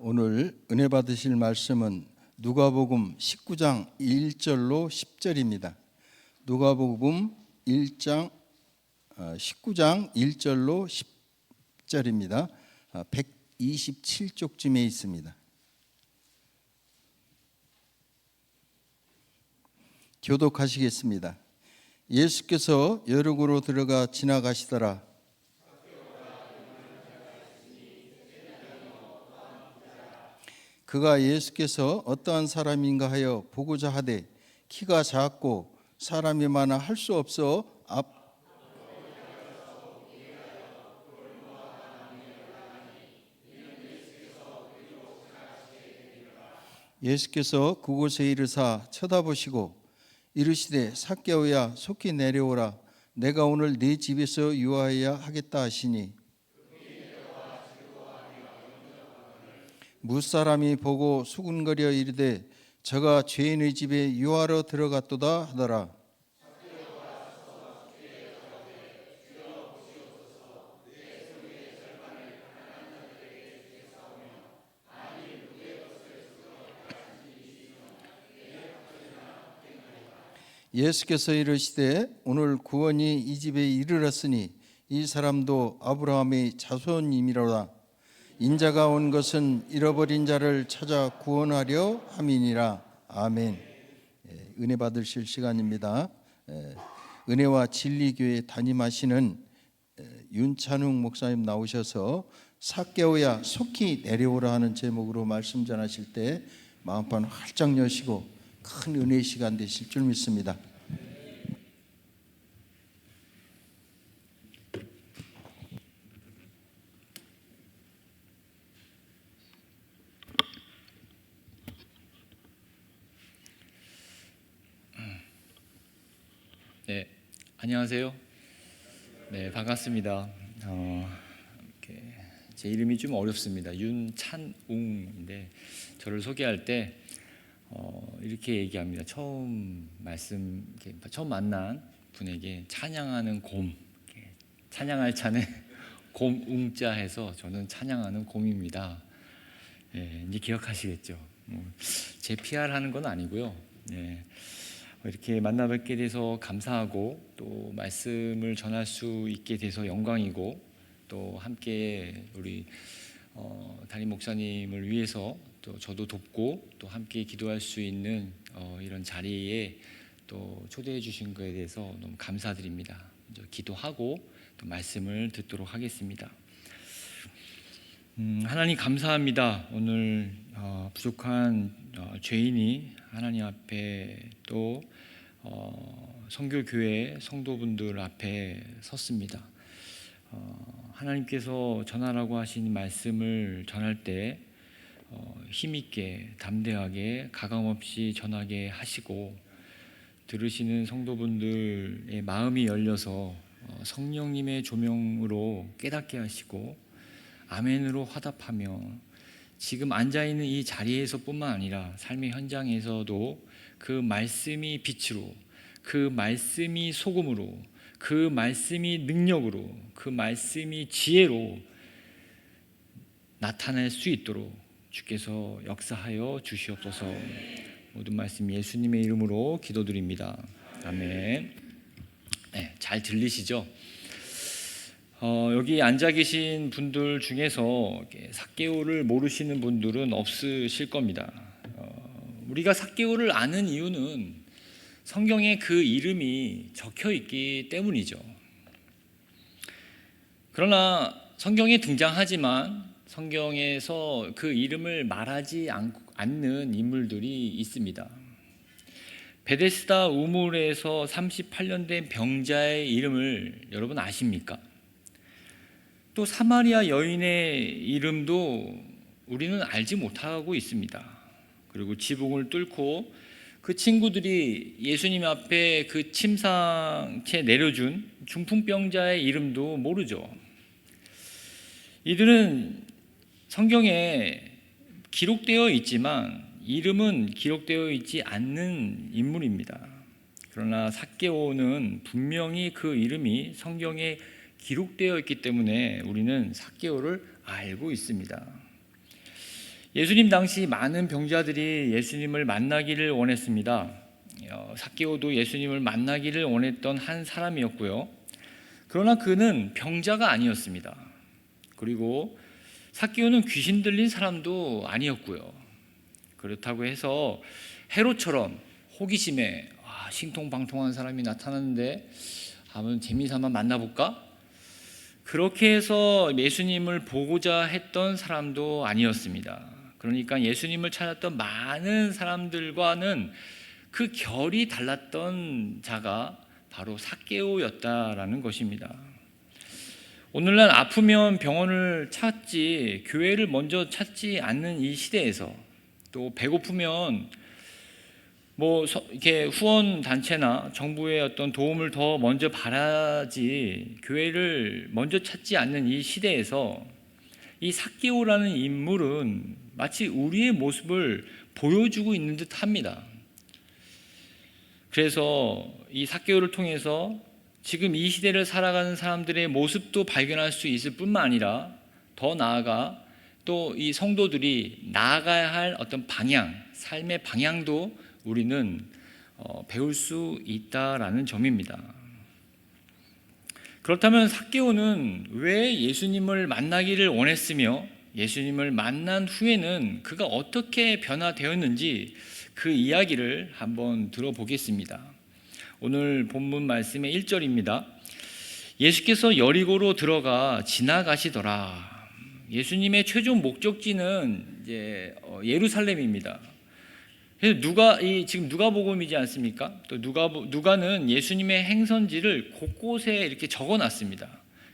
오늘 은혜 받으실 말씀은 누가복음 19장 1절로 10절입니다. 누가복음 19장 1절로 10절입니다. 127쪽쯤에 있습니다. 교독하시겠습니다. 예수께서 여륙으로 들어가 지나가시더라. 그가 예수께서 어떠한 사람인가 하여 보고자 하되 키가 작고 사람이 많아 할 수 없어 예수께서 그곳에 이르사 쳐다보시고 이르시되 삭개오야 속히 내려오라. 내가 오늘 네 집에서 유하여야 하겠다 하시니 무사람이 보고 수군거려 이르되 저가 죄인의 집에 유하러 들어갔도다 하더라. 예수께서 이르시되 오늘 구원이 이 집에 이르렀으니 이 사람도 아브라함의 자손임이로다. 인자가 온 것은 잃어버린 자를 찾아 구원하려 함이니라. 아멘. 은혜 받으실 시간입니다. 은혜와 진리교회 담임하시는 윤찬웅 목사님 나오셔서 삭개오야 속히 내려오라 하는 제목으로 말씀 전하실 때 마음판 활짝 여시고 큰 은혜의 시간 되실 줄 믿습니다. 네, 안녕하세요. 네, 반갑습니다. 제 이름이 좀 어렵습니다. 윤찬웅인데 저를 소개할 때 이렇게 얘기합니다. 처음 만난 분에게 찬양하는 곰, 찬양할 차는 곰웅자 해서 저는 찬양하는 곰입니다. 네, 이제 기억하시겠죠. 제 PR 하는 건 아니고요. 네. 이렇게 만나 뵙게 돼서 감사하고 또 말씀을 전할 수 있게 돼서 영광이고 또 함께 우리 담임 목사님을 위해서 또 저도 돕고 또 함께 기도할 수 있는 이런 자리에 또 초대해 주신 것에 대해서 너무 감사드립니다. 먼저 기도하고 또 말씀을 듣도록 하겠습니다. 하나님 감사합니다. 오늘 부족한 죄인이 하나님 앞에 또 성교교회 성도분들 앞에 섰습니다. 하나님께서 전하라고 하신 말씀을 전할 때 힘있게 담대하게 가감없이 전하게 하시고 들으시는 성도분들의 마음이 열려서 성령님의 조명으로 깨닫게 하시고 아멘으로 화답하며 지금 앉아있는 이 자리에서뿐만 아니라 삶의 현장에서도 그 말씀이 빛으로, 그 말씀이 소금으로, 그 말씀이 능력으로, 그 말씀이 지혜로 나타날 수 있도록 주께서 역사하여 주시옵소서. 모든 말씀 예수님의 이름으로 기도드립니다. 아멘. 네, 잘 들리시죠? 여기 앉아 계신 분들 중에서 삭개오를 모르시는 분들은 없으실 겁니다. 우리가 삭개오를 아는 이유는 성경에 그 이름이 적혀 있기 때문이죠. 그러나 성경에 등장하지만 성경에서 그 이름을 말하지 않는 인물들이 있습니다. 베데스다 우물에서 38년 된 병자의 이름을 여러분 아십니까? 또 사마리아 여인의 이름도 우리는 알지 못하고 있습니다. 그리고 지붕을 뚫고 그 친구들이 예수님 앞에 그 침상채 내려준 중풍병자의 이름도 모르죠. 이들은 성경에 기록되어 있지만 이름은 기록되어 있지 않는 인물입니다. 그러나 삭개오는 분명히 그 이름이 성경에 기록되어 있기 때문에 우리는 삭개오를 알고 있습니다. 예수님 당시 많은 병자들이 예수님을 만나기를 원했습니다. 삭개오도 예수님을 만나기를 원했던 한 사람이었고요. 그러나 그는 병자가 아니었습니다. 그리고 삭개오는 귀신 들린 사람도 아니었고요. 그렇다고 해서 헤롯처럼 호기심에 신통방통한 사람이 나타났는데 한번 재미삼아 만나볼까? 그렇게 해서 예수님을 보고자 했던 사람도 아니었습니다. 그러니까 예수님을 찾았던 많은 사람들과는 그 결이 달랐던 자가 바로 삭개오였다라는 것입니다. 오늘날 아프면 병원을 찾지 교회를 먼저 찾지 않는 이 시대에서, 또 배고프면 이렇게 후원 단체나 정부의 어떤 도움을 더 먼저 바라지 교회를 먼저 찾지 않는 이 시대에서 이 삭개오라는 인물은 마치 우리의 모습을 보여주고 있는 듯합니다. 그래서 이 삭개오를 통해서 지금 이 시대를 살아가는 사람들의 모습도 발견할 수 있을 뿐만 아니라 더 나아가 또 이 성도들이 나아가야 할 어떤 방향, 삶의 방향도 우리는 배울 수 있다라는 점입니다. 그렇다면 삭개오는 왜 예수님을 만나기를 원했으며 예수님을 만난 후에는 그가 어떻게 변화되었는지 그 이야기를 한번 들어보겠습니다. 오늘 본문 말씀의 1절입니다. 예수께서 여리고로 들어가 지나가시더라. 예수님의 최종 목적지는 이제 예루살렘입니다. 그래서 지금 누가복음이지 않습니까? 또 누가는 예수님의 행선지를 곳곳에 이렇게 적어놨습니다.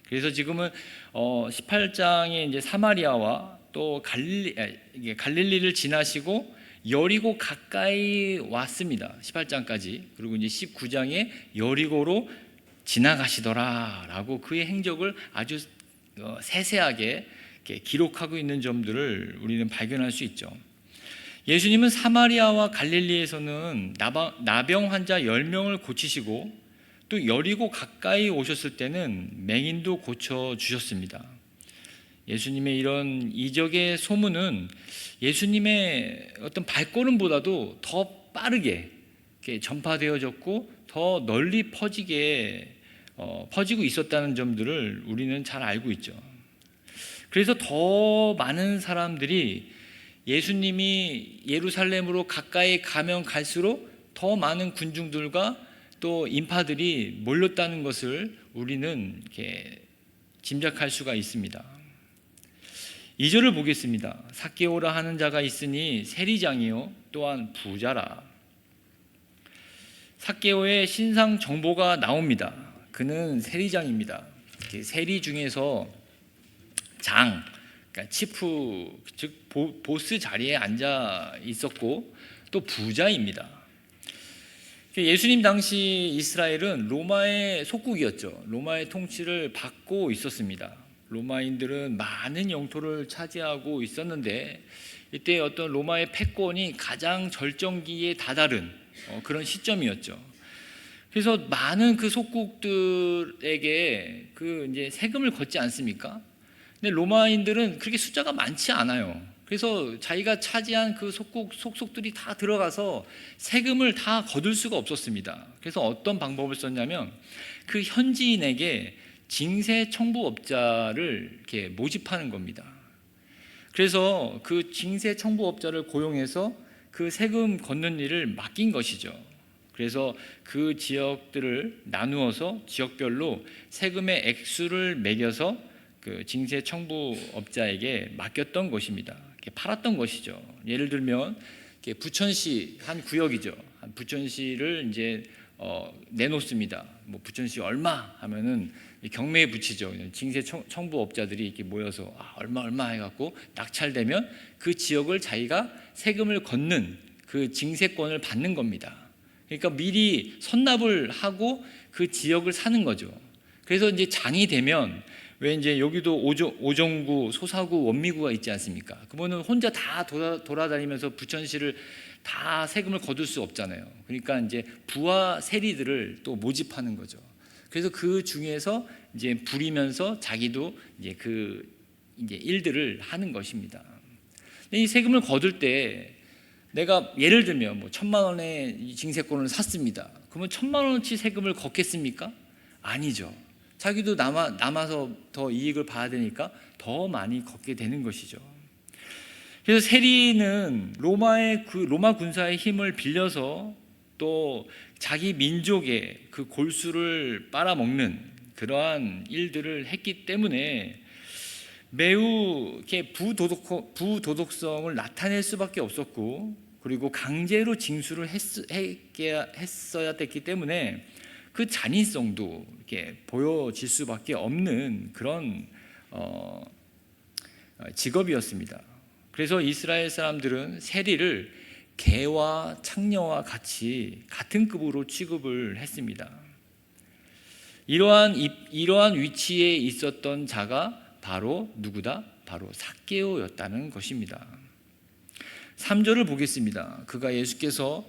그래서 지금은 18장에 이제 사마리아와 또 갈릴리를 지나시고 여리고 가까이 왔습니다. 18장까지. 그리고 이제 19장에 여리고로 지나가시더라라고 그의 행적을 아주 세세하게 기록하고 있는 점들을 우리는 발견할 수 있죠. 예수님은 사마리아와 갈릴리에서는 나병 환자 10명을 고치시고 또 여리고 가까이 오셨을 때는 맹인도 고쳐주셨습니다. 예수님의 이런 이적의 소문은 예수님의 어떤 발걸음보다도 더 빠르게 전파되어졌고 더 널리 퍼지고 있었다는 점들을 우리는 잘 알고 있죠. 그래서 더 많은 사람들이 예수님이 예루살렘으로 가까이 가면 갈수록 더 많은 군중들과 또 인파들이 몰렸다는 것을 우리는 이렇게 짐작할 수가 있습니다. 2절을 보겠습니다. 삭개오라 하는 자가 있으니 세리장이요 또한 부자라. 삭개오의 신상 정보가 나옵니다. 그는 세리장입니다. 세리 중에서 장, 그러니까 치프, 즉 보스 자리에 앉아 있었고 또 부자입니다. 예수님 당시 이스라엘은 로마의 속국이었죠. 로마의 통치를 받고 있었습니다. 로마인들은 많은 영토를 차지하고 있었는데 이때 어떤 로마의 패권이 가장 절정기에 다다른 그런 시점이었죠. 그래서 많은 그 속국들에게 그 이제 세금을 걷지 않습니까? 근데 로마인들은 그렇게 숫자가 많지 않아요. 그래서 자기가 차지한 그 속속들이 다 들어가서 세금을 다 거둘 수가 없었습니다. 그래서 어떤 방법을 썼냐면 그 현지인에게 징세 청부업자를 이렇게 모집하는 겁니다. 그래서 그 징세 청부업자를 고용해서 그 세금 걷는 일을 맡긴 것이죠. 그래서 그 지역들을 나누어서 지역별로 세금의 액수를 매겨서 그 징세 청부업자에게 맡겼던 것입니다. 팔았던 것이죠. 예를 들면 부천시 한 구역이죠. 부천시를 이제 내놓습니다. 뭐 부천시 얼마 하면은 경매에 붙이죠. 징세 청부업자들이 이렇게 모여서 얼마 해갖고 낙찰되면 그 지역을 자기가 세금을 걷는 그 징세권을 받는 겁니다. 그러니까 미리 선납을 하고 그 지역을 사는 거죠. 그래서 이제 장이 되면 왜 이제 여기도 오정구, 소사구, 원미구가 있지 않습니까? 그분은 혼자 다 돌아다니면서 부천시를 다 세금을 거둘 수 없잖아요. 그러니까 이제 부하 세리들을 또 모집하는 거죠. 그래서 그 중에서 이제 부리면서 자기도 이제 그 이제 일들을 하는 것입니다. 근데 이 세금을 거둘 때 내가 예를 들면 뭐 1,000만 원의 징세권을 샀습니다. 그러면 1,000만 원어치 세금을 걷겠습니까? 아니죠. 자기도 남아서 더 이익을 봐야 되니까 더 많이 걷게 되는 것이죠. 그래서 세리는 로마 군사의 힘을 빌려서 또 자기 민족의 그 골수를 빨아먹는 그러한 일들을 했기 때문에 매우 이렇게 부도덕성을 나타낼 수밖에 없었고, 그리고 강제로 징수를 했어야 됐기 때문에 그 잔인성도 이렇게 보여질 수밖에 없는 그런 직업이었습니다. 그래서 이스라엘 사람들은 세리를 개와 창녀와 같이 같은 급으로 취급을 했습니다. 이러한 위치에 있었던 자가 바로 누구다? 바로 삭개오였다는 것입니다. 3절을 보겠습니다. 그가 예수께서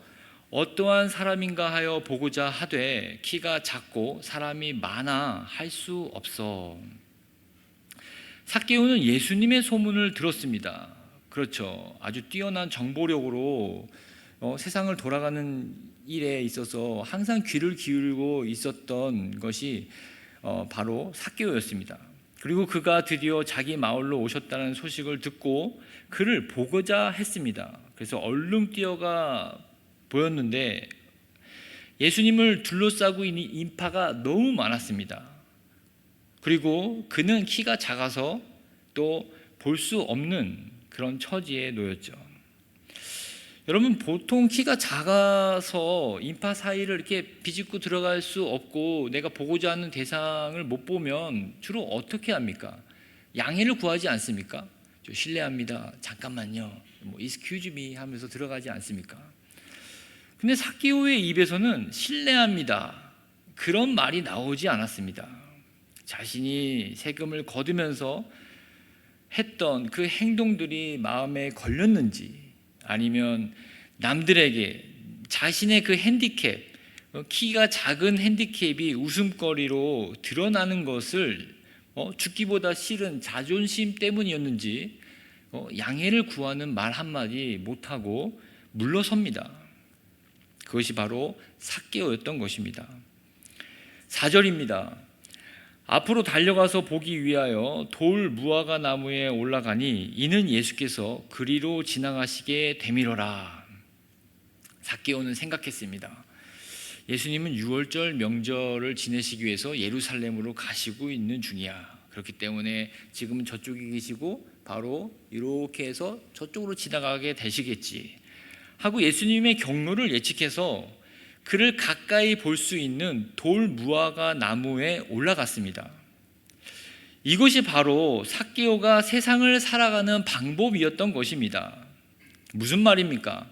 어떠한 사람인가 하여 보고자 하되 키가 작고 사람이 많아 할 수 없어. 삭개오는 예수님의 소문을 들었습니다. 그렇죠. 아주 뛰어난 정보력으로 세상을 돌아가는 일에 있어서 항상 귀를 기울이고 있었던 것이 바로 삭개오였습니다. 그리고 그가 드디어 자기 마을로 오셨다는 소식을 듣고 그를 보고자 했습니다. 그래서 얼른 뛰어가 보였는데 예수님을 둘러싸고 있는 인파가 너무 많았습니다. 그리고 그는 키가 작아서 또 볼 수 없는 그런 처지에 놓였죠. 여러분, 보통 키가 작아서 인파 사이를 이렇게 비집고 들어갈 수 없고 내가 보고자 하는 대상을 못 보면 주로 어떻게 합니까? 양해를 구하지 않습니까? 저 실례합니다. 잠깐만요. excuse me 하면서 들어가지 않습니까? 근데 삭개오의 입에서는 실례합니다. 그런 말이 나오지 않았습니다. 자신이 세금을 거두면서 했던 그 행동들이 마음에 걸렸는지, 아니면 남들에게 자신의 그 핸디캡, 키가 작은 핸디캡이 웃음거리로 드러나는 것을 죽기보다 싫은 자존심 때문이었는지 양해를 구하는 말 한마디 못하고 물러섭니다. 그것이 바로 삭개오였던 것입니다. 4절입니다. 앞으로 달려가서 보기 위하여 돌 무화과 나무에 올라가니 이는 예수께서 그리로 지나가시게 되밀어라. 삭개오는 생각했습니다. 예수님은 6월절 명절을 지내시기 위해서 예루살렘으로 가시고 있는 중이야. 그렇기 때문에 지금은 저쪽에 계시고 바로 이렇게 해서 저쪽으로 지나가게 되시겠지 하고 예수님의 경로를 예측해서 그를 가까이 볼 수 있는 돌 무화과 나무에 올라갔습니다. 이것이 바로 삭개오가 세상을 살아가는 방법이었던 것입니다. 무슨 말입니까?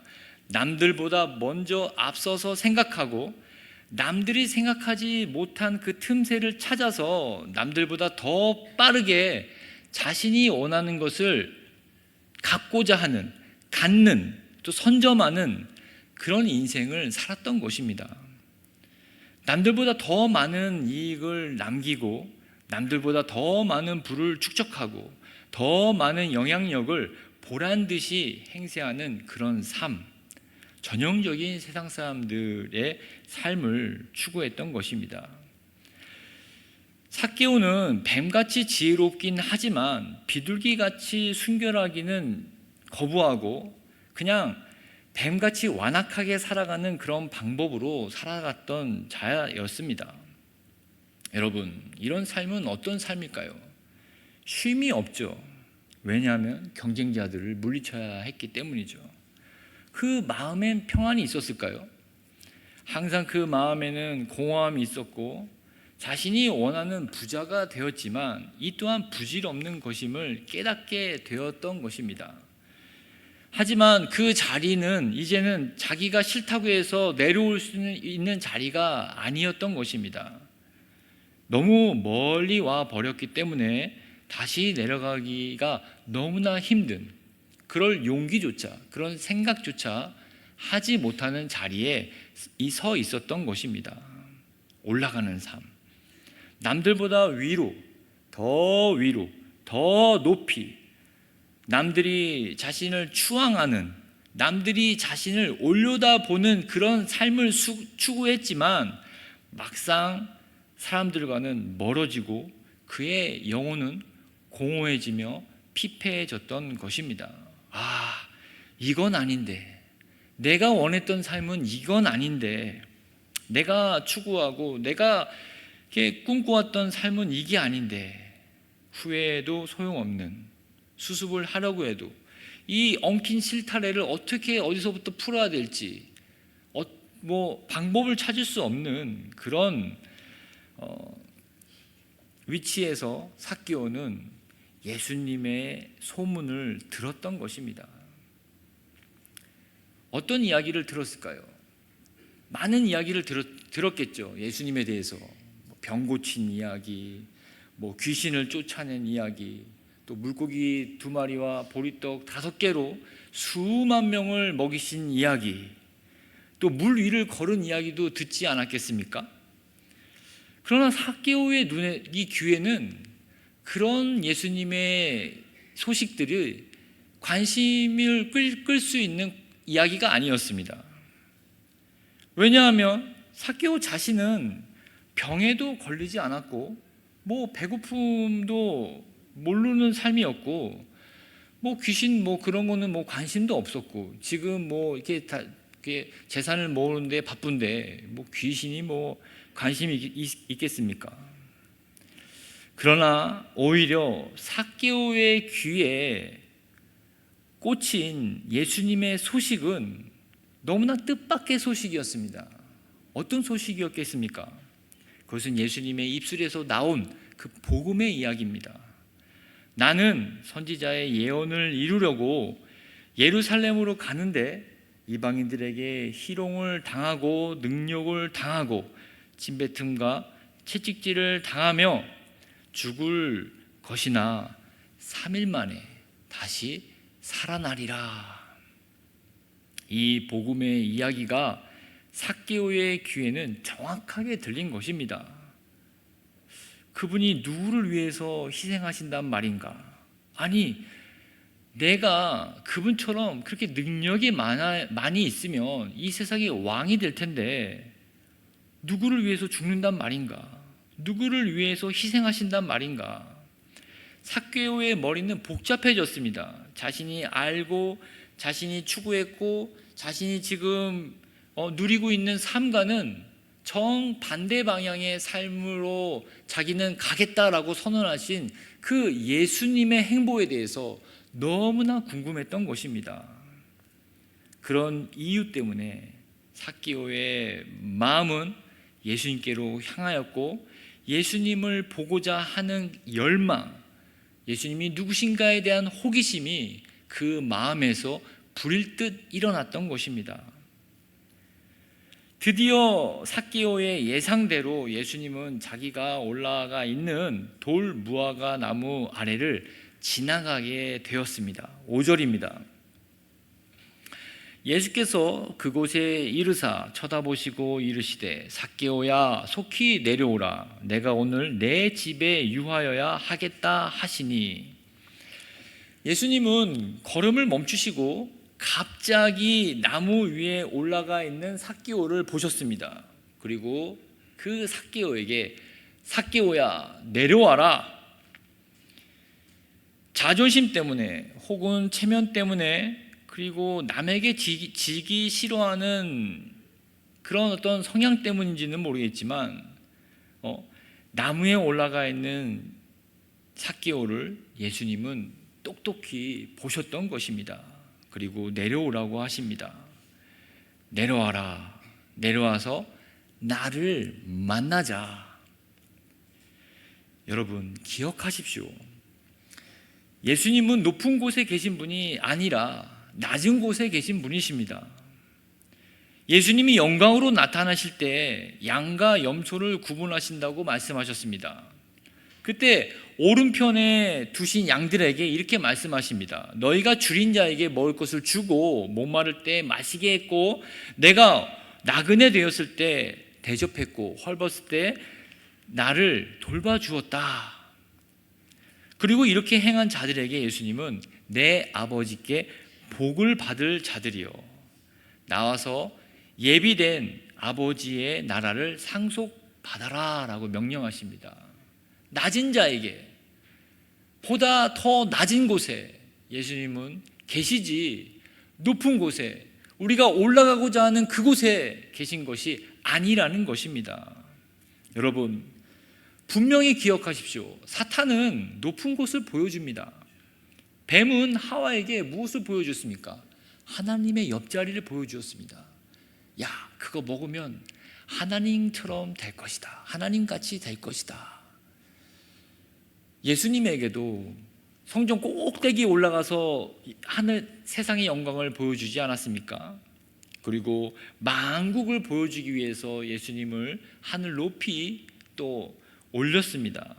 남들보다 먼저 앞서서 생각하고 남들이 생각하지 못한 그 틈새를 찾아서 남들보다 더 빠르게 자신이 원하는 것을 갖고자 하는, 갖는, 또 선점하는 그런 인생을 살았던 것입니다. 남들보다 더 많은 이익을 남기고 남들보다 더 많은 부를 축적하고 더 많은 영향력을 보란듯이 행세하는 그런 삶, 전형적인 세상 사람들의 삶을 추구했던 것입니다. 삭개오는 뱀같이 지혜롭긴 하지만 비둘기같이 순결하기는 거부하고 그냥 뱀같이 완악하게 살아가는 그런 방법으로 살아갔던 자였습니다. 여러분, 이런 삶은 어떤 삶일까요? 쉼이 없죠. 왜냐하면 경쟁자들을 물리쳐야 했기 때문이죠. 그 마음엔 평안이 있었을까요? 항상 그 마음에는 공허함이 있었고 자신이 원하는 부자가 되었지만 이 또한 부질없는 것임을 깨닫게 되었던 것입니다. 하지만 그 자리는 이제는 자기가 싫다고 해서 내려올 수 있는 자리가 아니었던 것입니다. 너무 멀리 와 버렸기 때문에 다시 내려가기가 너무나 힘든, 그럴 용기조차, 그런 생각조차 하지 못하는 자리에 서 있었던 것입니다. 올라가는 삶, 남들보다 위로, 더 높이 남들이 자신을 추앙하는, 남들이 자신을 올려다보는 그런 삶을 추구했지만 막상 사람들과는 멀어지고 그의 영혼은 공허해지며 피폐해졌던 것입니다. 이건 아닌데, 내가 원했던 삶은 이건 아닌데, 내가 추구하고 내가 꿈꿔왔던 삶은 이게 아닌데, 후회해도 소용없는, 수습을 하려고 해도 이 엉킨 실타래를 어떻게 어디서부터 풀어야 될지 방법을 찾을 수 없는 그런 위치에서 삭개오는 예수님의 소문을 들었던 것입니다. 어떤 이야기를 들었을까요? 많은 이야기를 들었겠죠. 예수님에 대해서 병 고친 이야기, 귀신을 쫓아낸 이야기, 또 물고기 2마리와 보리떡 5개로 수만 명을 먹이신 이야기, 또 물 위를 걸은 이야기도 듣지 않았겠습니까? 그러나 삭개오의 이 귀에는 그런 예수님의 소식들이 관심을 끌 수 있는 이야기가 아니었습니다. 왜냐하면 삭개오 자신은 병에도 걸리지 않았고 배고픔도 모르는 삶이었고 귀신 그런 거는 관심도 없었고, 지금 이렇게 재산을 모으는데 바쁜데 귀신이 관심이 있겠습니까? 그러나 오히려 삭개오의 귀에 꽂힌 예수님의 소식은 너무나 뜻밖의 소식이었습니다. 어떤 소식이었겠습니까? 그것은 예수님의 입술에서 나온 그 복음의 이야기입니다. 나는 선지자의 예언을 이루려고 예루살렘으로 가는데 이방인들에게 희롱을 당하고 능욕을 당하고 침뱉음과 채찍질을 당하며 죽을 것이나 3일 만에 다시 살아나리라. 이 복음의 이야기가 삭개오의 귀에는 정확하게 들린 것입니다. 그분이 누구를 위해서 희생하신단 말인가? 아니, 내가 그분처럼 그렇게 능력이 많이 있으면 이 세상의 왕이 될 텐데 누구를 위해서 죽는단 말인가? 누구를 위해서 희생하신단 말인가? 삭개오의 머리는 복잡해졌습니다. 자신이 알고, 자신이 추구했고, 자신이 지금 누리고 있는 삶과는 정반대 방향의 삶으로 자기는 가겠다라고 선언하신 그 예수님의 행보에 대해서 너무나 궁금했던 것입니다. 그런 이유 때문에 삭개오의 마음은 예수님께로 향하였고, 예수님을 보고자 하는 열망, 예수님이 누구신가에 대한 호기심이 그 마음에서 불일 듯 일어났던 것입니다. 드디어 삭개오의 예상대로 예수님은 자기가 올라가 있는 돌 무화과 나무 아래를 지나가게 되었습니다. 5절입니다. 예수께서 그곳에 이르사 쳐다보시고 이르시되 삭개오야 속히 내려오라. 내가 오늘 내 집에 유하여야 하겠다 하시니, 예수님은 걸음을 멈추시고 갑자기 나무 위에 올라가 있는 삭개오를 보셨습니다. 그리고 그 삭개오에게 삭개오야 내려와라. 자존심 때문에 혹은 체면 때문에, 그리고 남에게 지기 싫어하는 그런 어떤 성향 때문인지는 모르겠지만 나무에 올라가 있는 삭개오를 예수님은 똑똑히 보셨던 것입니다. 그리고 내려오라고 하십니다. 내려와라. 내려와서 나를 만나자. 여러분 기억하십시오. 예수님은 높은 곳에 계신 분이 아니라 낮은 곳에 계신 분이십니다. 예수님이 영광으로 나타나실 때 양과 염소를 구분하신다고 말씀하셨습니다. 그때 오른편에 두신 양들에게 이렇게 말씀하십니다. 너희가 줄인 자에게 먹을 것을 주고 목마를 때 마시게 했고, 내가 나그네 되었을 때 대접했고, 헐벗을 때 나를 돌봐주었다. 그리고 이렇게 행한 자들에게 예수님은 내 아버지께 복을 받을 자들이요 나와서 예비된 아버지의 나라를 상속받아라 라고 명령하십니다. 낮은 자에게, 보다 더 낮은 곳에 예수님은 계시지 높은 곳에, 우리가 올라가고자 하는 그곳에 계신 것이 아니라는 것입니다. 여러분, 분명히 기억하십시오. 사탄은 높은 곳을 보여줍니다. 뱀은 하와에게 무엇을 보여줬습니까? 하나님의 옆자리를 보여주었습니다. 야, 그거 먹으면 하나님처럼 될 것이다. 하나님같이 될 것이다. 예수님에게도 성전 꼭대기에 올라가서 하늘 세상의 영광을 보여주지 않았습니까? 그리고 만국을 보여주기 위해서 예수님을 하늘 높이 또 올렸습니다.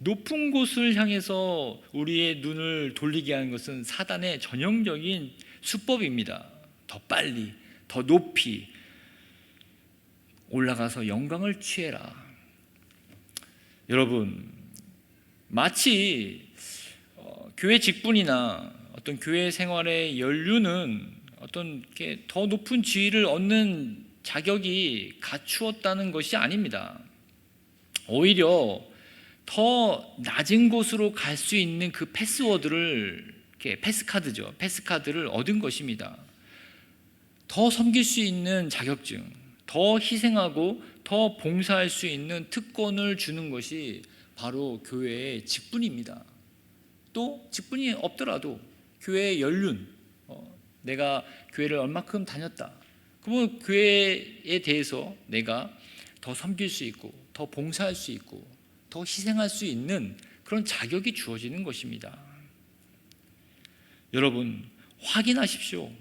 높은 곳을 향해서 우리의 눈을 돌리게 하는 것은 사단의 전형적인 수법입니다. 더 빨리, 더 높이 올라가서 영광을 취해라. 여러분, 마치 교회 직분이나 어떤 교회 생활의 연륜은 어떤 더 높은 지위를 얻는 자격이 갖추었다는 것이 아닙니다. 오히려 더 낮은 곳으로 갈 수 있는 그 패스워드를, 패스카드죠. 패스카드를 얻은 것입니다. 더 섬길 수 있는 자격증, 더 희생하고 더 봉사할 수 있는 특권을 주는 것이 바로 교회의 직분입니다. 또 직분이 없더라도 교회의 연륜, 내가 교회를 얼마큼 다녔다, 그러면 교회에 대해서 내가 더 섬길 수 있고 더 봉사할 수 있고 더 희생할 수 있는 그런 자격이 주어지는 것입니다. 여러분, 확인하십시오.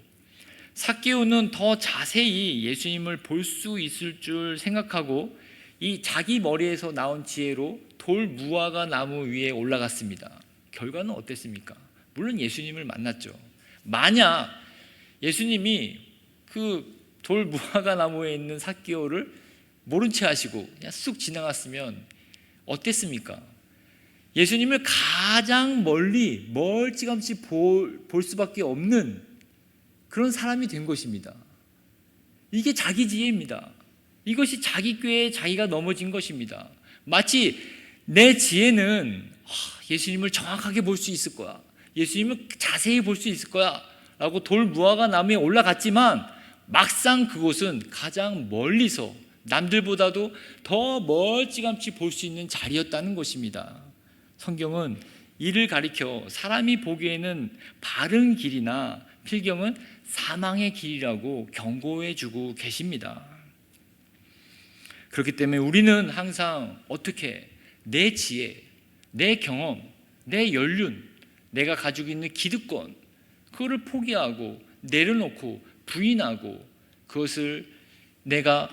삭개오는 더 자세히 예수님을 볼 수 있을 줄 생각하고 이 자기 머리에서 나온 지혜로 돌 무화과 나무 위에 올라갔습니다. 결과는 어땠습니까? 물론 예수님을 만났죠. 만약 예수님이 그 돌 무화과 나무에 있는 삭개오를 모른 채 하시고 그냥 쑥 지나갔으면 어땠습니까? 예수님을 가장 멀찌감치 볼 수밖에 없는 그런 사람이 된 것입니다. 이게 자기 지혜입니다. 이것이 자기 꾀에 자기가 넘어진 것입니다. 마치 내 지혜는 예수님을 정확하게 볼 수 있을 거야, 예수님을 자세히 볼 수 있을 거야 라고 돌 무화과 나무에 올라갔지만 막상 그곳은 가장 멀리서 남들보다도 더 멀찌감치 볼 수 있는 자리였다는 것입니다. 성경은 이를 가리켜 사람이 보기에는 바른 길이나 필경은 사망의 길이라고 경고해 주고 계십니다. 그렇기 때문에 우리는 항상 어떻게 내 지혜, 내 경험, 내 연륜, 내가 가지고 있는 기득권, 그거를 포기하고 내려놓고 부인하고 그것을 내가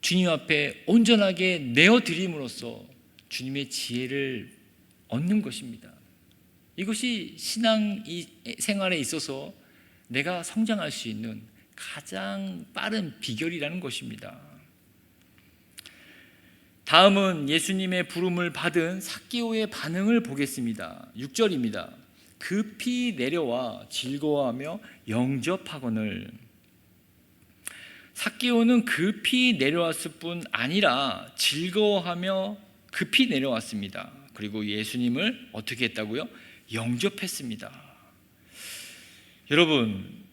주님 앞에 온전하게 내어드림으로써 주님의 지혜를 얻는 것입니다. 이것이 신앙 생활에 있어서 내가 성장할 수 있는 가장 빠른 비결이라는 것입니다. 다음은 예수님의 부름을 받은 삭개오의 반응을 보겠습니다. 6절입니다. 급히 내려와 즐거워하며 영접하거늘. 삭개오는 급히 내려왔을 뿐 아니라 즐거워하며 급히 내려왔습니다. 그리고 예수님을 어떻게 했다고요? 영접했습니다. 여러분,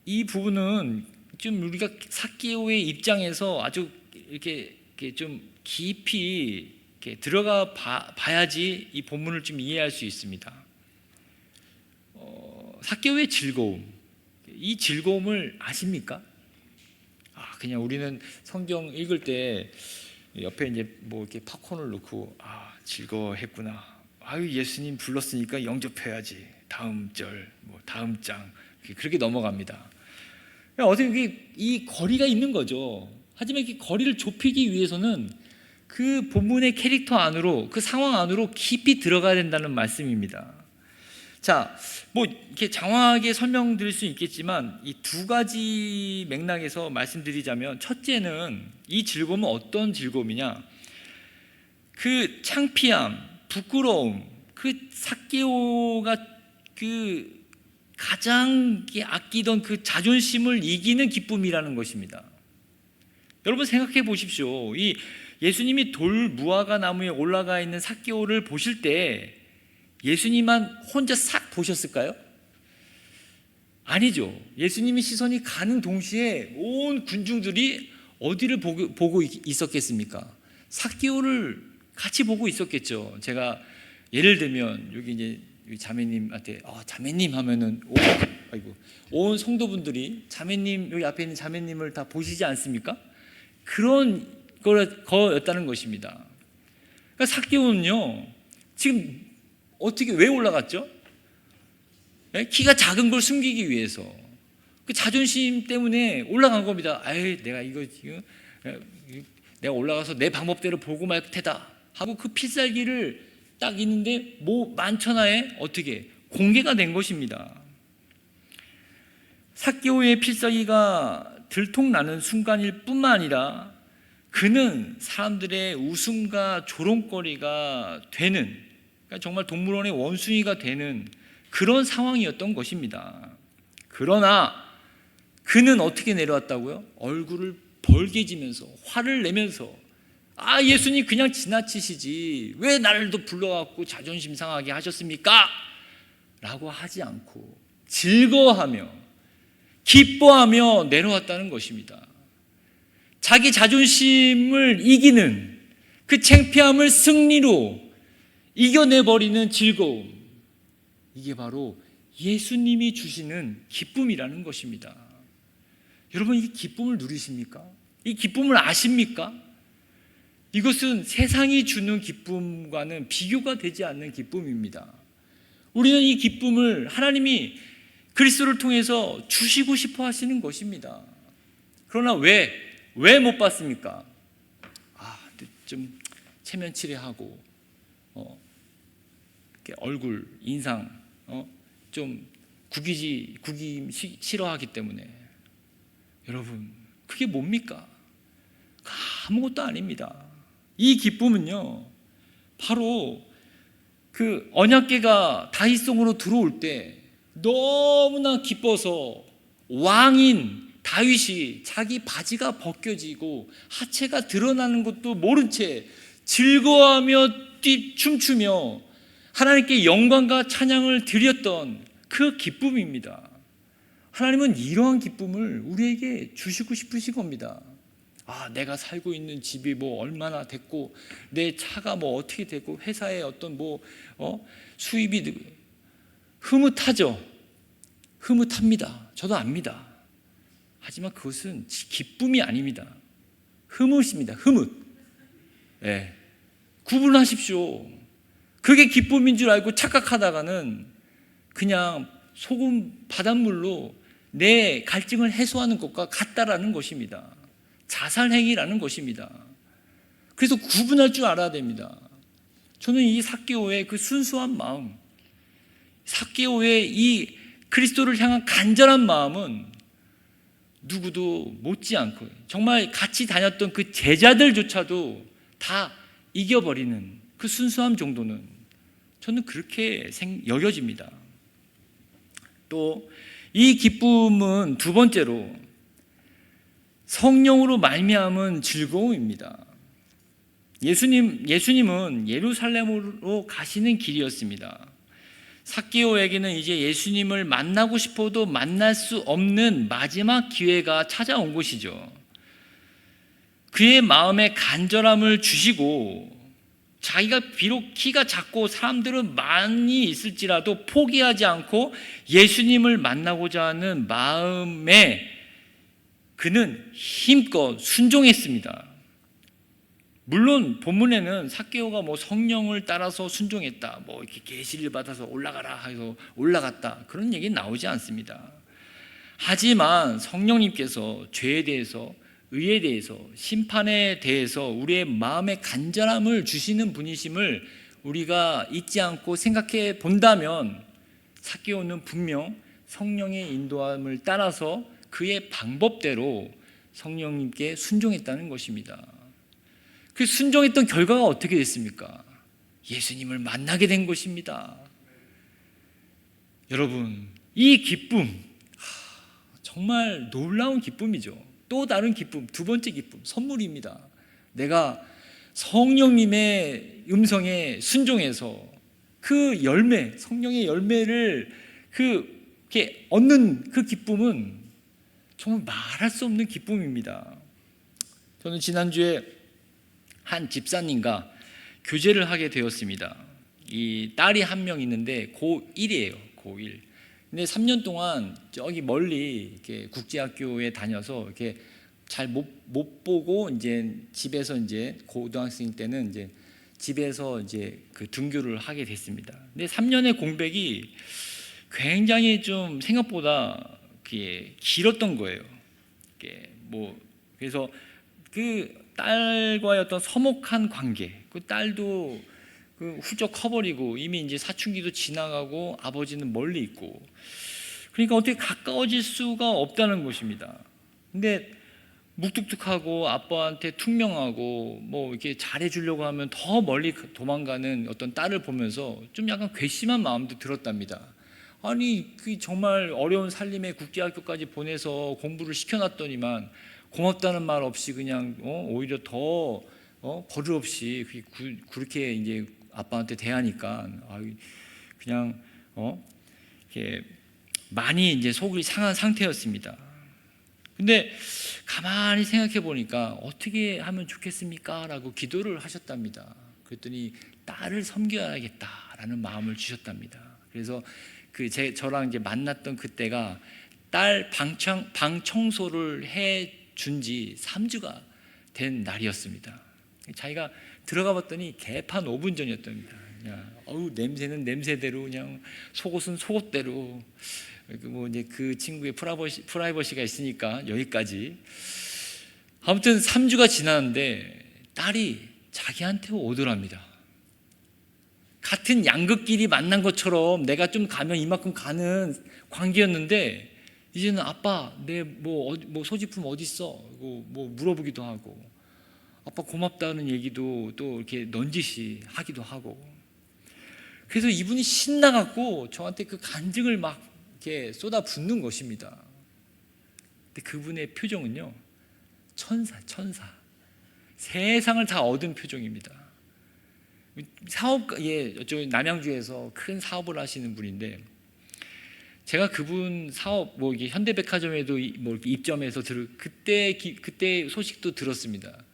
이 부분은 좀 우리가 삭개오의 입장에서 아주 이렇게 좀 깊이 이렇게 들어가 봐야지 이 본문을 좀 이해할 수 있습니다. 삭개오의 즐거움, 이 즐거움을 아십니까? 그냥 우리는 성경 읽을 때 옆에 이제 뭐 이렇게 팝콘을 넣고 즐거워했구나. 예수님 불렀으니까 영접해야지. 다음 절, 뭐 다음 장 그렇게 넘어갑니다. 어떻게 이 거리가 있는 거죠. 하지만 이 거리를 좁히기 위해서는 그 본문의 캐릭터 안으로, 그 상황 안으로 깊이 들어가야 된다는 말씀입니다. 자, 뭐 이렇게 장황하게 설명드릴 수 있겠지만 이 두 가지 맥락에서 말씀드리자면, 첫째는 이 즐거움은 어떤 즐거움이냐? 그 창피함, 부끄러움, 그 삭개오가 그 가장 아끼던 그 자존심을 이기는 기쁨이라는 것입니다. 여러분 생각해 보십시오. 이 예수님이 돌 무화과 나무에 올라가 있는 삭개오를 보실 때 예수님만 혼자 싹 보셨을까요? 아니죠. 예수님이 시선이 가는 동시에 온 군중들이 어디를 보고 있었겠습니까? 삭개오를 같이 보고 있었겠죠. 제가 예를 들면 여기 이제 자매님한테 자매님 하면은 온 성도분들이 자매님, 여기 앞에 있는 자매님을 다 보시지 않습니까? 그런 거였다는 것입니다. 그러니까 삭개오는요, 지금 어떻게 왜 올라갔죠? 키가 작은 걸 숨기기 위해서, 그 자존심 때문에 올라간 겁니다. 내가 이거 지금 내가 올라가서 내 방법대로 보고 말 테다 하고 그 필살기를 딱 있는데 뭐 만천하에 어떻게 공개가 된 것입니다. 삭개오의 필살기가 들통나는 순간일 뿐만 아니라 그는 사람들의 웃음과 조롱거리가 되는, 그러니까 정말 동물원의 원숭이가 되는 그런 상황이었던 것입니다. 그러나 그는 어떻게 내려왔다고요? 얼굴을 벌개지면서 화를 내면서 예수님 그냥 지나치시지 왜 나를 또 불러갖고 자존심 상하게 하셨습니까? 라고 하지 않고 즐거워하며 기뻐하며 내려왔다는 것입니다. 자기 자존심을 이기는 그 창피함을 승리로 이겨내버리는 즐거움, 이게 바로 예수님이 주시는 기쁨이라는 것입니다. 여러분, 이 기쁨을 누리십니까? 이 기쁨을 아십니까? 이것은 세상이 주는 기쁨과는 비교가 되지 않는 기쁨입니다. 우리는 이 기쁨을 하나님이 그리스도를 통해서 주시고 싶어 하시는 것입니다. 그러나 왜 못 받습니까? 좀 체면 칠해하고 얼굴 인상 좀 구기기 싫어하기 때문에. 여러분, 그게 뭡니까? 아무것도 아닙니다. 이 기쁨은요, 바로 그 언약궤가 다윗성으로 들어올 때 너무나 기뻐서 왕인 다윗이 자기 바지가 벗겨지고 하체가 드러나는 것도 모른 채 즐거워하며 춤추며 하나님께 영광과 찬양을 드렸던 그 기쁨입니다. 하나님은 이러한 기쁨을 우리에게 주시고 싶으신 겁니다. 내가 살고 있는 집이 뭐 얼마나 됐고 내 차가 뭐 어떻게 되고 회사에 어떤 수입이 흐뭇하죠. 흐뭇합니다. 저도 압니다. 하지만 그것은 기쁨이 아닙니다. 흐뭇입니다. 흐뭇. 구분하십시오. 그게 기쁨인 줄 알고 착각하다가는 그냥 소금 바닷물로 내 갈증을 해소하는 것과 같다라는 것입니다. 자살행위라는 것입니다. 그래서 구분할 줄 알아야 됩니다. 저는 이 삭개오의 그 순수한 마음, 삭개오의 이 그리스도를 향한 간절한 마음은 누구도 못지않고 정말 같이 다녔던 그 제자들조차도 다 이겨버리는 그 순수함 정도는 저는 그렇게 여겨집니다. 또 이 기쁨은 두 번째로 성령으로 말미암은 즐거움입니다. 예수님은 예루살렘으로 가시는 길이었습니다. 삭개오에게는 이제 예수님을 만나고 싶어도 만날 수 없는 마지막 기회가 찾아온 것이죠. 그의 마음에 간절함을 주시고 자기가 비록 키가 작고 사람들은 많이 있을지라도 포기하지 않고 예수님을 만나고자 하는 마음에 그는 힘껏 순종했습니다. 물론 본문에는 삭개오가 성령을 따라서 순종했다, 이렇게 계시를 받아서 올라가라 해서 올라갔다, 그런 얘기는 나오지 않습니다. 하지만 성령님께서 죄에 대해서, 의에 대해서, 심판에 대해서 우리의 마음에 간절함을 주시는 분이심을 우리가 잊지 않고 생각해 본다면 삭개오는 분명 성령의 인도함을 따라서 그의 방법대로 성령님께 순종했다는 것입니다. 그 순종했던 결과가 어떻게 됐습니까? 예수님을 만나게 된 것입니다. 여러분, 이 기쁨 정말 놀라운 기쁨이죠. 또 다른 기쁨, 두 번째 기쁨, 선물입니다. 내가 성령님의 음성에 순종해서 그 열매, 성령의 열매를 그렇게 얻는 그 기쁨은 정말 말할 수 없는 기쁨입니다. 저는 지난주에 한 집사님과 교제를 하게 되었습니다. 이 딸이 한 명 있는데 고1이에요. 고1. 근데 3년 동안 저기 멀리 이렇게 국제학교에 다녀서 이렇게 잘 못 보고 이제 집에서 이제 고등학생 때는 이제 집에서 이제 그 등교를 하게 됐습니다. 근데 3년의 공백이 굉장히 좀 생각보다 길었던 거예요. 그래서 그 딸과의 어떤 서먹한 관계, 그 딸도 훌쩍 커버리고 이미 이제 사춘기도 지나가고 아버지는 멀리 있고, 그러니까 어떻게 가까워질 수가 없다는 것입니다. 근데 묵뚝뚝하고 아빠한테 퉁명하고 뭐 이렇게 잘해주려고 하면 더 멀리 도망가는 어떤 딸을 보면서 좀 약간 괘씸한 마음도 들었답니다. 아니 정말 어려운 살림에 국제학교까지 보내서 공부를 시켜놨더니만 고맙다는 말 없이 그냥 오히려 더 버릇없이 그렇게 이제 아빠한테 대하니까 그냥 이렇게 많이 이제 속이 상한 상태였습니다. 근데 가만히 생각해 보니까 어떻게 하면 좋겠습니까? 라고 기도를 하셨답니다. 그랬더니 딸을 섬겨야겠다라는 마음을 주셨답니다. 그래서 저랑 이제 만났던 그때가 딸 방 청소를 해 준 지 3주가 된 날이었습니다. 자기가 들어가 봤더니 개판 5분 전이었답니다. 냄새는 냄새대로, 그냥 속옷은 속옷대로. 뭐 이제 그 친구의 프라이버시가 있으니까 여기까지. 아무튼 3주가 지났는데 딸이 자기한테 오더랍니다. 같은 양극끼리 만난 것처럼 내가 좀 가면 이만큼 가는 관계였는데 이제는 아빠 내 뭐 소지품 어디 있어? 뭐 물어보기도 하고, 아빠 고맙다는 얘기도 또 이렇게 넌지시 하기도 하고. 그래서 이분이 신나갖고 저한테 그 간증을 막 이렇게 쏟아붓는 것입니다. 근데 그분의 표정은요, 천사. 세상을 다 얻은 표정입니다. 저쪽 남양주에서 큰 사업을 하시는 분인데, 제가 그분 사업 이게 현대백화점에도 이렇게 입점해서 그때 소식도 들었습니다.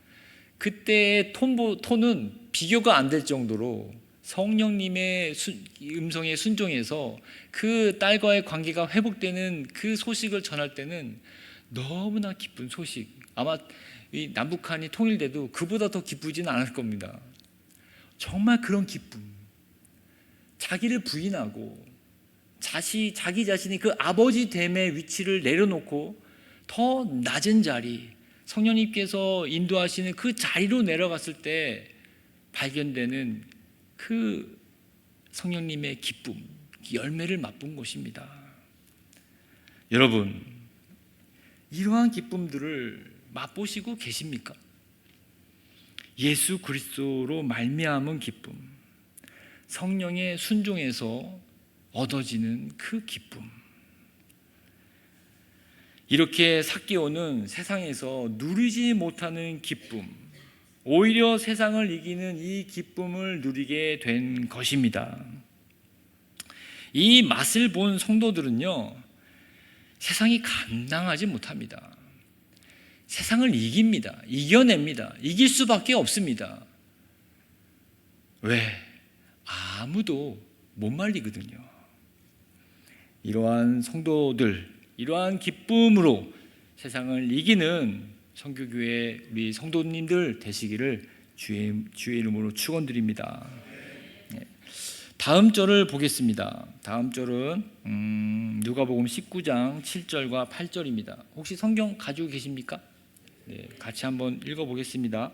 그때의 톤은 비교가 안 될 정도로 성령님의 음성에 순종해서 그 딸과의 관계가 회복되는 그 소식을 전할 때는 너무나 기쁜 소식. 아마 이 남북한이 통일돼도 그보다 더 기쁘지는 않을 겁니다. 정말 그런 기쁨. 자기를 부인하고 자기 자신이 그 아버지 됨의 위치를 내려놓고 더 낮은 자리, 성령님께서 인도하시는 그 자리로 내려갔을 때 발견되는 그 성령님의 기쁨, 열매를 맛본 것입니다. 여러분, 이러한 기쁨들을 맛보시고 계십니까? 예수 그리스도로 말미암은 기쁨, 성령의 순종에서 얻어지는 그 기쁨. 이렇게 삭개오는 세상에서 누리지 못하는 기쁨, 오히려 세상을 이기는 이 기쁨을 누리게 된 것입니다. 이 맛을 본 성도들은요, 세상이 감당하지 못합니다. 세상을 이깁니다. 이겨냅니다. 이길 수밖에 없습니다. 왜? 아무도 못 말리거든요. 이러한 성도들, 이러한 기쁨으로 세상을 이기는 선교교회 우리 성도님들 되시기를 주의 이름으로 축원드립니다. 다음 절을 보겠습니다. 다음 절은 누가복음 19장 7절과 8절입니다. 혹시 성경 가지고 계십니까? 네, 같이 한번 읽어보겠습니다.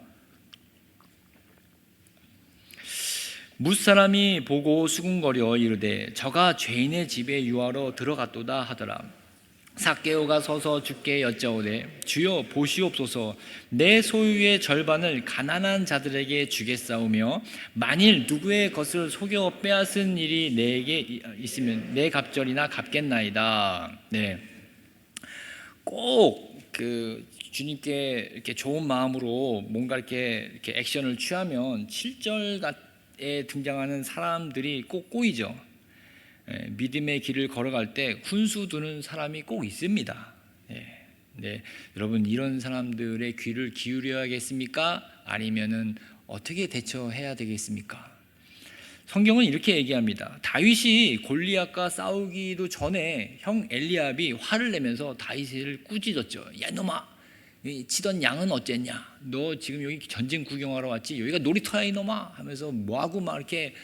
뭇사람이 보고 수군거려 이르되 저가 죄인의 집에 유하러 들어갔도다 하더라. 삭개오가 서서 주께 여짜오되 주여 보시옵소서 내 소유의 절반을 가난한 자들에게 주겠사오며 만일 누구의 것을 속여 빼앗은 일이 내게 있으면 내 갑절이나 갚겠나이다. 네, 꼭 그 주님께 이렇게 좋은 마음으로 뭔가 이렇게 액션을 취하면 7절에 등장하는 사람들이 꼭 꼬이죠. 믿음의 길을 걸어갈 때 훈수 두는 사람이 꼭 있습니다. 네, 여러분 이런 사람들의 귀를 기울여야겠습니까? 아니면은 어떻게 대처해야 되겠습니까? 성경은 이렇게 얘기합니다. 다윗이 골리앗과 싸우기도 전에 형 엘리압이 화를 내면서 다윗을 꾸짖었죠. 야 이놈아, 치던 양은 어쨌냐? 너 지금 여기 전쟁 구경하러 왔지? 여기가 놀이터야 이놈아? 하면서 뭐하고 막 이렇게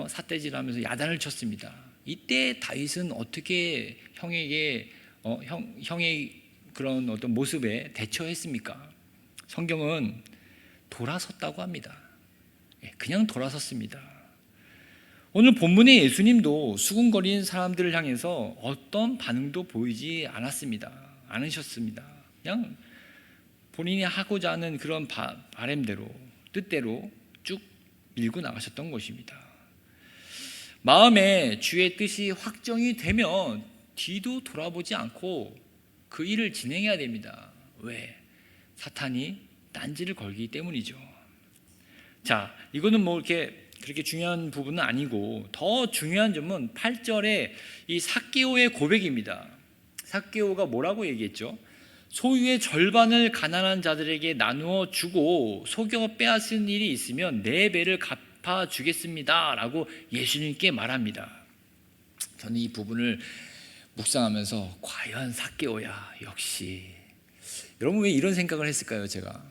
삿대질하면서 야단을 쳤습니다. 이때 다윗은 어떻게 형에게 형의 그런 어떤 모습에 대처했습니까? 성경은 돌아섰다고 합니다. 그냥 돌아섰습니다. 오늘 본문의 예수님도 수군거리는 사람들을 향해서 어떤 반응도 보이지 않으셨습니다. 그냥 본인이 하고자 하는 그런 바람대로 뜻대로 쭉 밀고 나가셨던 것입니다. 마음에 주의 뜻이 확정이 되면 뒤도 돌아보지 않고 그 일을 진행해야 됩니다. 왜? 사탄이 딴지를 걸기 때문이죠. 자, 이거는 뭐 이렇게 그렇게 중요한 부분은 아니고 더 중요한 점은 8절에 이 삭개오의 고백입니다. 삭개오가 뭐라고 얘기했죠? 소유의 절반을 가난한 자들에게 나누어 주고 속여 빼앗은 일이 있으면 4배를 갚아주겠습니다 라고 예수님께 말합니다. 저는 이 부분을 묵상하면서 과연 삭개오야 역시, 여러분 왜 이런 생각을 했을까요? 제가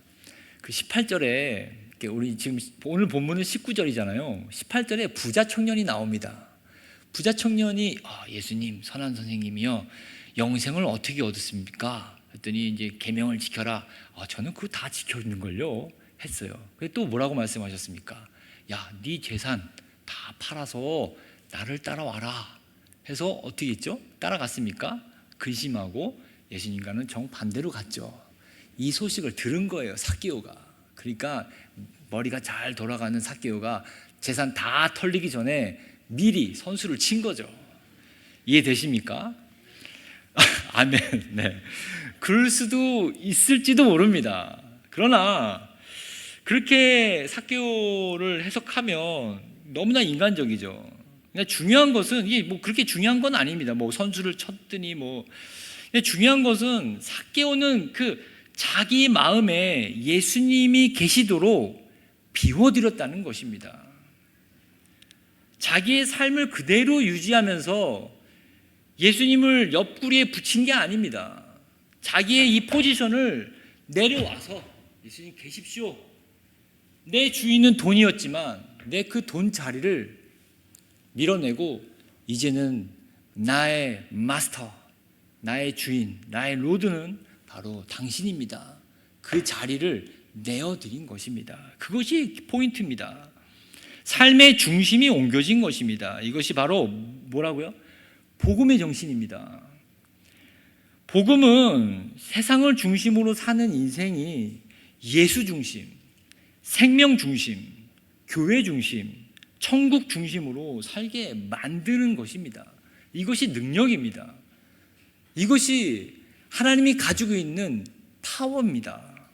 그 18절에 우리 지금 오늘 본문은 19절이잖아요. 18절에 부자 청년이 나옵니다. 부자 청년이 예수님, 선한 선생님이요, 영생을 어떻게 얻었습니까? 했더니 이제 계명을 지켜라. 저는 그거 다 지켜있는 걸요 했어요. 그래서 또 뭐라고 말씀하셨습니까? 야, 네 재산 다 팔아서 나를 따라와라 해서 어떻게 했죠? 따라갔습니까? 근심하고 예수님과는 정반대로 갔죠. 이 소식을 들은 거예요, 삭개오가. 그러니까 머리가 잘 돌아가는 삭개오가 재산 다 털리기 전에 미리 선수를 친 거죠. 이해되십니까? 아멘. 네. 그럴 수도 있을지도 모릅니다. 그러나 그렇게 삭개오를 해석하면 너무나 인간적이죠. 그러니까 중요한 것은 이게 뭐 그렇게 중요한 건 아닙니다. 뭐 선수를 쳤더니 뭐. 근데 중요한 것은 삭개오는 그 자기 마음에 예수님이 계시도록 비워드렸다는 것입니다. 자기의 삶을 그대로 유지하면서 예수님을 옆구리에 붙인 게 아닙니다. 자기의 이 포지션을 내려와서 예수님 계십시오. 내 주인은 돈이었지만 내 그 돈 자리를 밀어내고 이제는 나의 마스터, 나의 주인, 나의 로드는 바로 당신입니다. 그 자리를 내어드린 것입니다. 그것이 포인트입니다. 삶의 중심이 옮겨진 것입니다. 이것이 바로 뭐라고요? 복음의 정신입니다. 복음은 세상을 중심으로 사는 인생이 예수 중심, 생명 중심, 교회 중심, 천국 중심으로 살게 만드는 것입니다. 이것이 능력입니다. 이것이 하나님이 가지고 있는 파워입니다.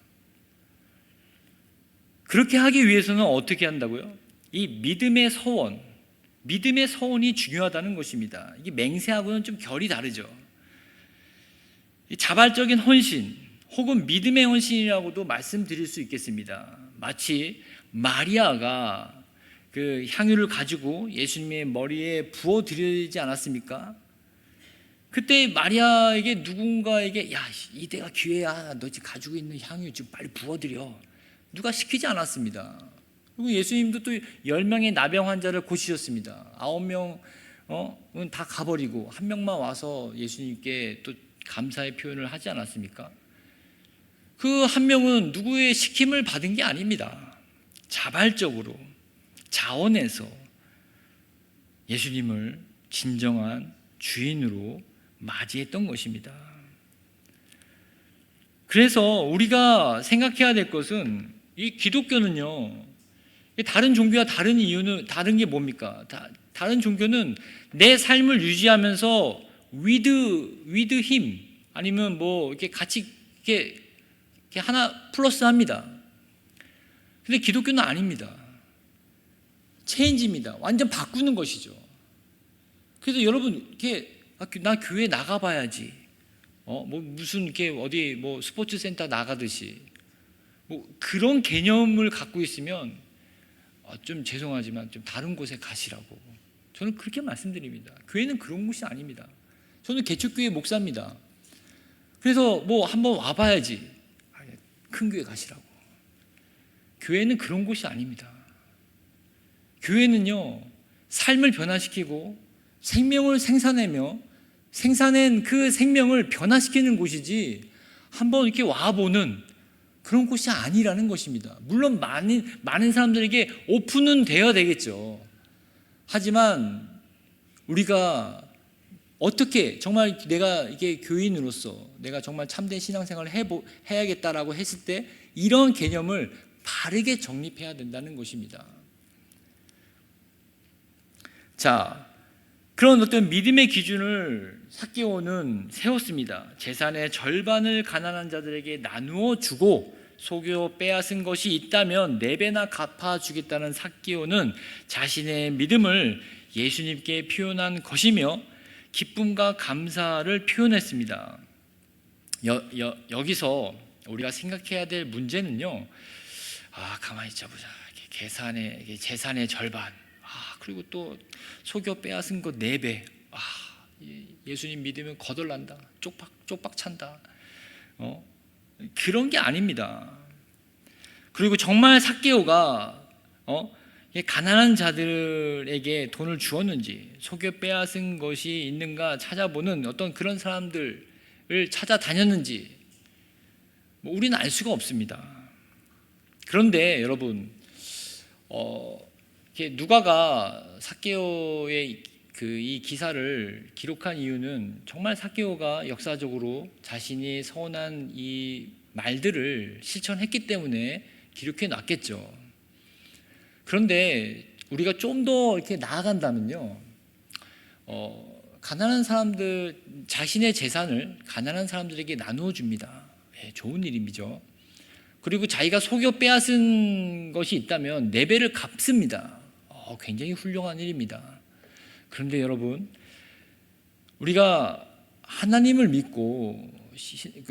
그렇게 하기 위해서는 어떻게 한다고요? 이 믿음의 서원, 믿음의 서원이 중요하다는 것입니다. 이게 맹세하고는 좀 결이 다르죠. 자발적인 헌신 혹은 믿음의 헌신이라고도 말씀드릴 수 있겠습니다. 마치 마리아가 그 향유를 가지고 예수님의 머리에 부어드리지 않았습니까? 그때 마리아에게 누군가에게 야, 이때가 기회야. 너 지금 가지고 있는 향유 지금 빨리 부어드려. 누가 시키지 않았습니다. 그리고 예수님도 또 10명의 나병 환자를 고치셨습니다. 9명은 다 가버리고 한 명만 와서 예수님께 또 감사의 표현을 하지 않았습니까? 그 한 명은 누구의 시킴을 받은 게 아닙니다. 자발적으로 자원해서 예수님을 진정한 주인으로 맞이했던 것입니다. 그래서 우리가 생각해야 될 것은 이 기독교는요, 다른 종교와 다른 이유는 다른 게 뭡니까? 다른 종교는 내 삶을 유지하면서 with him 아니면 뭐 이렇게 같이 이렇게 하나 플러스합니다. 근데 기독교는 아닙니다. 체인지입니다. 완전 바꾸는 것이죠. 그래서 여러분 이렇게 나 교회 나가봐야지. 뭐 무슨 이렇게 어디 뭐 스포츠 센터 나가듯이 뭐 그런 개념을 갖고 있으면 좀 죄송하지만 좀 다른 곳에 가시라고 저는 그렇게 말씀드립니다. 교회는 그런 곳이 아닙니다. 저는 개척교회 목사입니다. 그래서 뭐 한번 와봐야지. 큰 교회 가시라고. 교회는 그런 곳이 아닙니다. 교회는요, 삶을 변화시키고 생명을 생산하며 생산한 그 생명을 변화시키는 곳이지 한번 이렇게 와보는 그런 곳이 아니라는 것입니다. 물론 많은 사람들에게 오픈은 되어야 되겠죠. 하지만 우리가 어떻게 정말 내가 이게 교인으로서 내가 정말 참된 신앙생활을 해야겠다라고 했을 때 이런 개념을 바르게 정립해야 된다는 것입니다. 자, 그런 어떤 믿음의 기준을 삭개오는 세웠습니다. 재산의 절반을 가난한 자들에게 나누어 주고 소교 빼앗은 것이 있다면 4배나 갚아주겠다는 삭개오는 자신의 믿음을 예수님께 표현한 것이며 기쁨과 감사를 표현했습니다. 여기서 우리가 생각해야 될 문제는요, 가만히 있자보자. 재산의 절반, 그리고 또 소교 빼앗은 것 4배. 예수님 믿으면 거덜난다. 쪽박 찬다. 그런 게 아닙니다. 그리고 정말 삭개오가 가난한 자들에게 돈을 주었는지 소교 빼앗은 것이 있는가 찾아보는 어떤 그런 사람들을 찾아다녔는지 우리는 알 수가 없습니다. 그런데 여러분, 누가가 삭개오의 이 기사를 기록한 이유는 정말 삭개오가 역사적으로 자신이 서원한 이 말들을 실천했기 때문에 기록해 놨겠죠. 그런데 우리가 좀 더 이렇게 나아간다면요, 가난한 사람들 자신의 재산을 가난한 사람들에게 나누어 줍니다. 좋은 일이죠. 그리고 자기가 속여 빼앗은 것이 있다면 4배를 갚습니다. 굉장히 훌륭한 일입니다. 그런데 여러분, 우리가 하나님을 믿고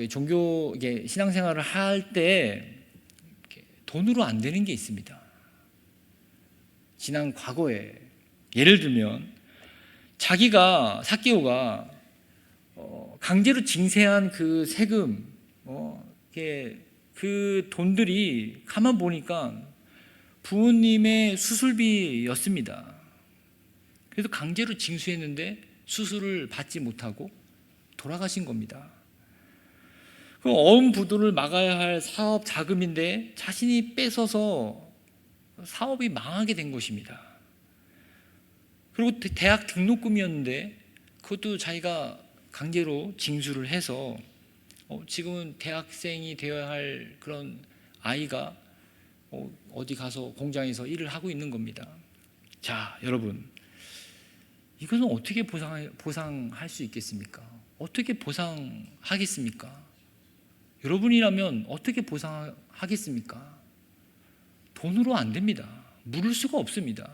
종교 신앙생활을 할 때 돈으로 안 되는 게 있습니다. 지난 과거에 예를 들면 자기가 삭개오가 강제로 징세한 그 세금, 그 돈들이 가만 보니까 부모님의 수술비였습니다. 그래서 강제로 징수했는데 수술을 받지 못하고 돌아가신 겁니다. 그 어음부도를 막아야 할 사업 자금인데 자신이 뺏어서 사업이 망하게 된 것입니다. 그리고 대학 등록금이었는데 그것도 자기가 강제로 징수를 해서 지금은 대학생이 되어야 할 그런 아이가 어디 가서 공장에서 일을 하고 있는 겁니다. 자, 여러분, 이것은 어떻게 보상할 수 있겠습니까? 어떻게 보상하겠습니까? 여러분이라면 어떻게 보상하겠습니까? 돈으로 안 됩니다. 물을 수가 없습니다.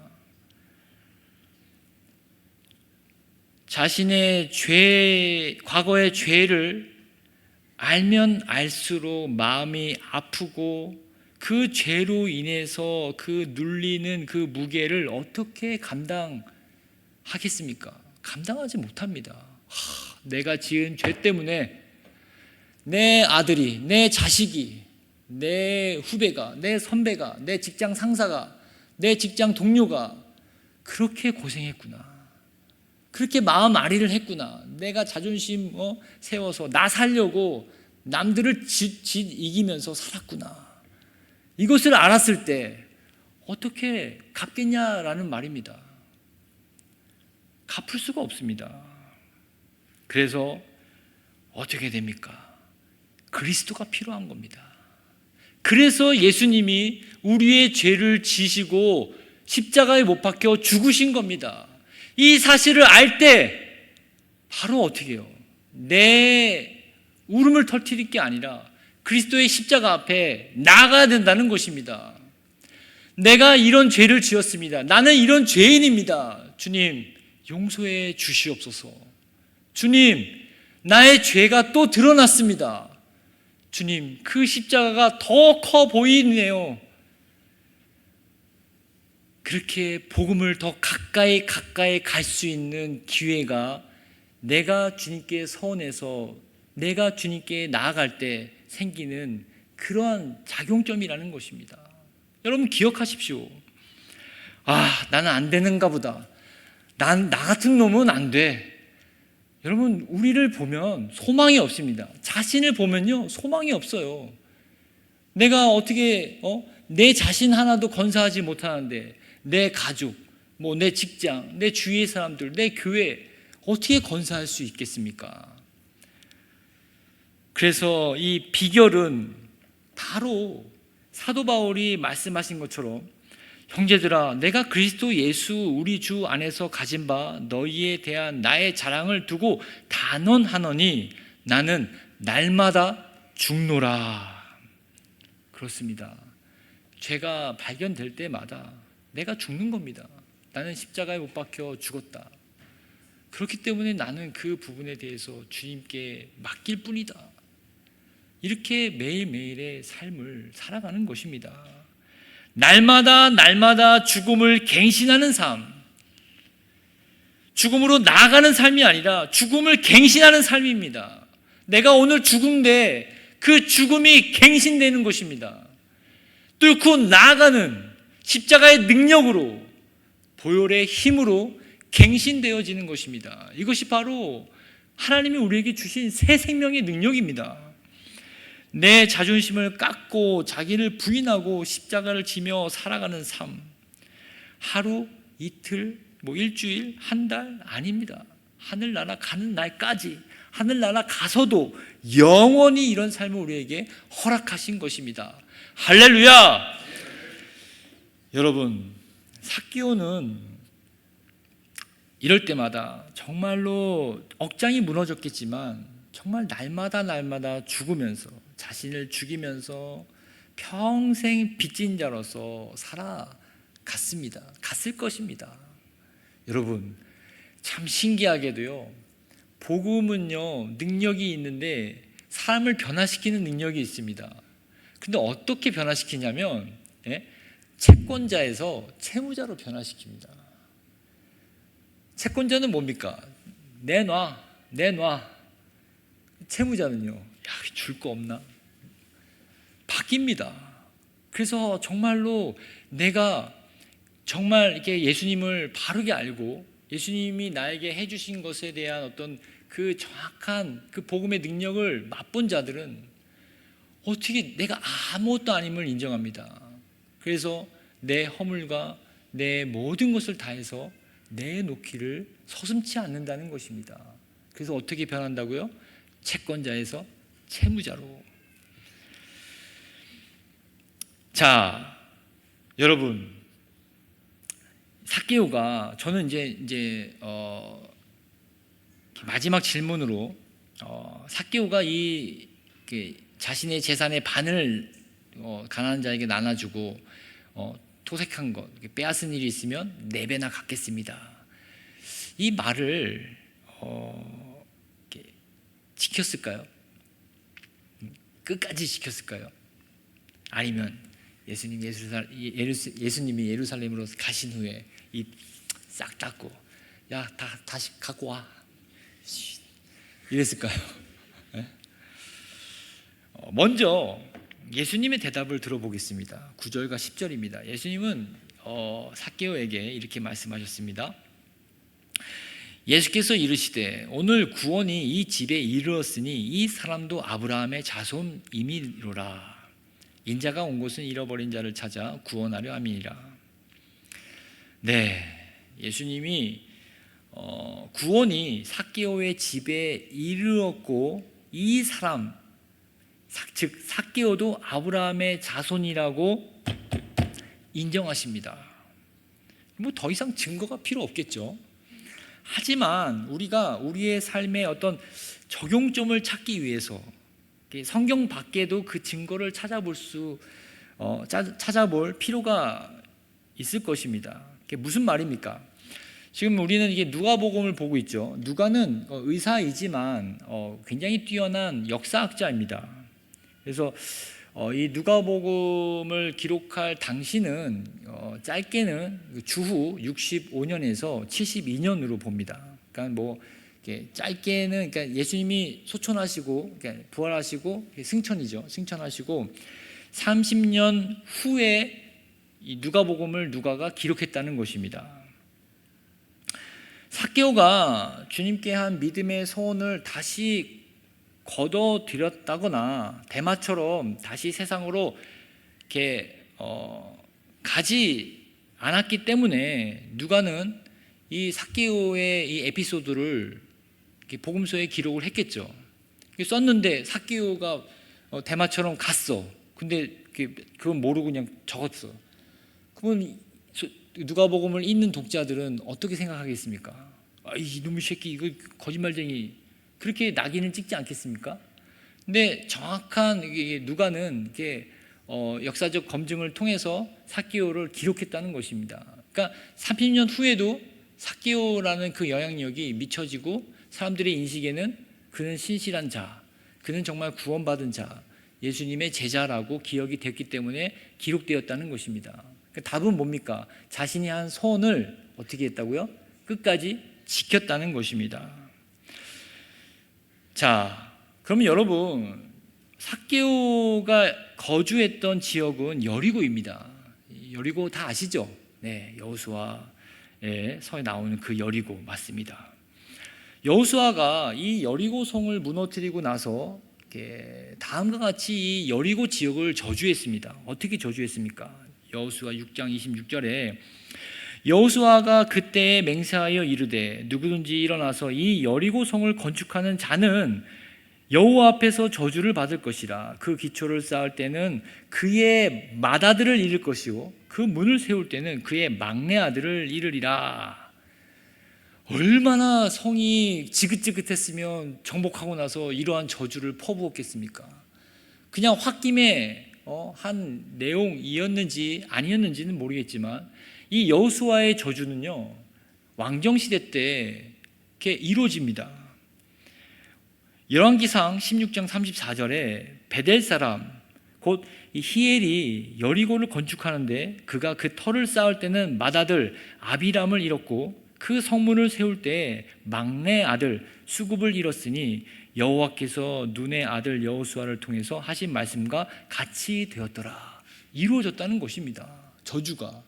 자신의 과거의 죄를 알면 알수록 마음이 아프고 그 죄로 인해서 그 눌리는 그 무게를 어떻게 감당하겠습니까? 감당하지 못합니다. 내가 지은 죄 때문에 내 아들이, 내 자식이, 내 후배가, 내 선배가, 내 직장 상사가, 내 직장 동료가 그렇게 고생했구나. 그렇게 마음 아리를 했구나. 내가 자존심 세워서 나 살려고 남들을 이기면서 살았구나. 이것을 알았을 때 어떻게 갚겠냐라는 말입니다. 갚을 수가 없습니다. 그래서 어떻게 됩니까? 그리스도가 필요한 겁니다. 그래서 예수님이 우리의 죄를 지시고 십자가에 못 박혀 죽으신 겁니다. 이 사실을 알 때 바로 어떻게 해요? 내 울음을 터뜨릴 게 아니라 그리스도의 십자가 앞에 나아가야 된다는 것입니다. 내가 이런 죄를 지었습니다. 나는 이런 죄인입니다. 주님, 용서해 주시옵소서. 주님, 나의 죄가 또 드러났습니다. 주님, 그 십자가가 더 커 보이네요. 그렇게 복음을 더 가까이 갈 수 있는 기회가 내가 주님께 서원해서 내가 주님께 나아갈 때 생기는 그러한 작용점이라는 것입니다. 여러분 기억하십시오. 나는 안 되는가 보다. 나 같은 놈은 안 돼. 여러분, 우리를 보면 소망이 없습니다. 자신을 보면요, 소망이 없어요. 내가 어떻게 내 자신 하나도 건사하지 못하는데 내 가족, 내 직장, 내 주위의 사람들, 내 교회 어떻게 건사할 수 있겠습니까? 그래서 이 비결은 바로 사도 바울이 말씀하신 것처럼 형제들아, 내가 그리스도 예수 우리 주 안에서 가진 바 너희에 대한 나의 자랑을 두고 단언하노니 나는 날마다 죽노라. 그렇습니다. 죄가 발견될 때마다 내가 죽는 겁니다. 나는 십자가에 못 박혀 죽었다. 그렇기 때문에 나는 그 부분에 대해서 주님께 맡길 뿐이다. 이렇게 매일매일의 삶을 살아가는 것입니다. 날마다 죽음을 갱신하는 삶, 죽음으로 나아가는 삶이 아니라 죽음을 갱신하는 삶입니다. 내가 오늘 죽은데 그 죽음이 갱신되는 것입니다. 뚫고 나아가는 십자가의 능력으로, 보혈의 힘으로 갱신되어지는 것입니다. 이것이 바로 하나님이 우리에게 주신 새 생명의 능력입니다. 내 자존심을 깎고 자기를 부인하고 십자가를 지며 살아가는 삶, 하루, 이틀, 일주일, 한 달 아닙니다. 하늘나라 가는 날까지, 하늘나라 가서도 영원히 이런 삶을 우리에게 허락하신 것입니다. 할렐루야! 여러분, 삭개오는 이럴 때마다 정말로 억장이 무너졌겠지만 정말 날마다 죽으면서, 자신을 죽이면서 평생 빚진 자로서 살아갔습니다. 갔을 것입니다. 여러분, 참 신기하게도요, 복음은요 능력이 있는데 사람을 변화시키는 능력이 있습니다. 근데 어떻게 변화시키냐면 채권자에서 채무자로 변화시킵니다. 채권자는 뭡니까? 내놔. 채무자는요, 줄 거 없나? 바뀝니다. 그래서 정말로 내가 정말 이렇게 예수님을 바르게 알고 예수님이 나에게 해주신 것에 대한 어떤 그 정확한 그 복음의 능력을 맛본 자들은 어떻게 내가 아무것도 아님을 인정합니다. 그래서 내 허물과 내 모든 것을 다해서 내놓기를 서슴지 않는다는 것입니다. 그래서 어떻게 변한다고요? 채권자에서 채무자로. 자, 여러분, 삭개오가, 저는 이제 마지막 질문으로 삭개오가 이 자신의 재산의 반을 가난한 자에게 나눠주고 토색한 것, 빼앗은 일이 있으면 4배나 갚겠습니다. 이 말을 지켰을까요? 끝까지 지켰을까요? 아니면 예수님이 예루살렘으로 가신 후에 이 싹 닦고 다시 갖고 와 이랬을까요? 먼저 예수님의 대답을 들어보겠습니다. 9절과 10절입니다. 예수님은 삭개오에게 이렇게 말씀하셨습니다. 예수께서 이르시되 오늘 구원이 이 집에 이르렀으니 이 사람도 아브라함의 자손이미로라. 인자가 온 곳은 잃어버린 자를 찾아 구원하려 함이니라. 네, 예수님이 구원이 삭개오의 집에 이르렀고 이 사람, 즉 삭개오도 아브라함의 자손이라고 인정하십니다. 뭐 더 이상 증거가 필요 없겠죠. 하지만 우리가 우리의 삶의 어떤 적용점을 찾기 위해서 성경 밖에도 그 증거를 찾아볼 필요가 있을 것입니다. 그게 무슨 말입니까? 지금 우리는 이게 누가복음을 보고 있죠. 누가는 의사이지만 굉장히 뛰어난 역사학자입니다. 그래서 이 누가복음을 기록할 당시는 짧게는 주후 65년에서 72년으로 봅니다. 그러니까 뭐 짧게는 그러니까 예수님이 소천하시고 부활하시고 승천이죠. 승천하시고 30년 후에 이 누가복음을 누가가 기록했다는 것입니다. 삭개오가 주님께 한 믿음의 소원을 다시 거둬들였다거나 대마처럼 다시 세상으로 이렇게 가지 않았기 때문에 누가는 이 삭개오의 이 에피소드를 복음서에 기록을 했겠죠. 썼는데 삭개오가 대마처럼 갔어. 근데 그건 모르고 그냥 적었어. 그러면 누가복음을 읽는 독자들은 어떻게 생각하겠습니까? 이놈의 새끼 이거 거짓말쟁이, 그렇게 낙인을 찍지 않겠습니까? 근데 정확한 누가는 이게 역사적 검증을 통해서 삭개오를 기록했다는 것입니다. 그러니까 30년 후에도 삭개오라는 그 영향력이 미쳐지고 사람들의 인식에는 그는 신실한 자, 그는 정말 구원받은 자, 예수님의 제자라고 기억이 됐기 때문에 기록되었다는 것입니다. 그러니까 답은 뭡니까? 자신이 한 소원을 어떻게 했다고요? 끝까지 지켰다는 것입니다. 자, 그러면 여러분, 삭개오가 거주했던 지역은 여리고입니다. 여리고 다 아시죠? 네, 여호수아에 서에 나오는 그 여리고 맞습니다. 여호수아가 이 여리고성을 무너뜨리고 나서 다음과 같이 이 여리고 지역을 저주했습니다. 어떻게 저주했습니까? 여호수아 6장 26절에 여호수아가 그때에 맹세하여 이르되 누구든지 일어나서 이 여리고성을 건축하는 자는 여호와 앞에서 저주를 받을 것이라. 그 기초를 쌓을 때는 그의 맏아들을 잃을 것이요 그 문을 세울 때는 그의 막내 아들을 잃으리라. 얼마나 성이 지긋지긋했으면 정복하고 나서 이러한 저주를 퍼부었겠습니까? 그냥 홧김에 한 내용이었는지 아니었는지는 모르겠지만 이 여호수아의 저주는요 왕정시대 때 이렇게 이루어집니다. 열왕기상 16장 34절에 베델 사람 곧 이 히엘이 여리고를 건축하는데 그가 그 터를 쌓을 때는 맏아들 아비람을 잃었고 그 성문을 세울 때 막내 아들 수굽을 잃었으니 여호와께서 눈의 아들 여호수아를 통해서 하신 말씀과 같이 되었더라. 이루어졌다는 것입니다. 저주가.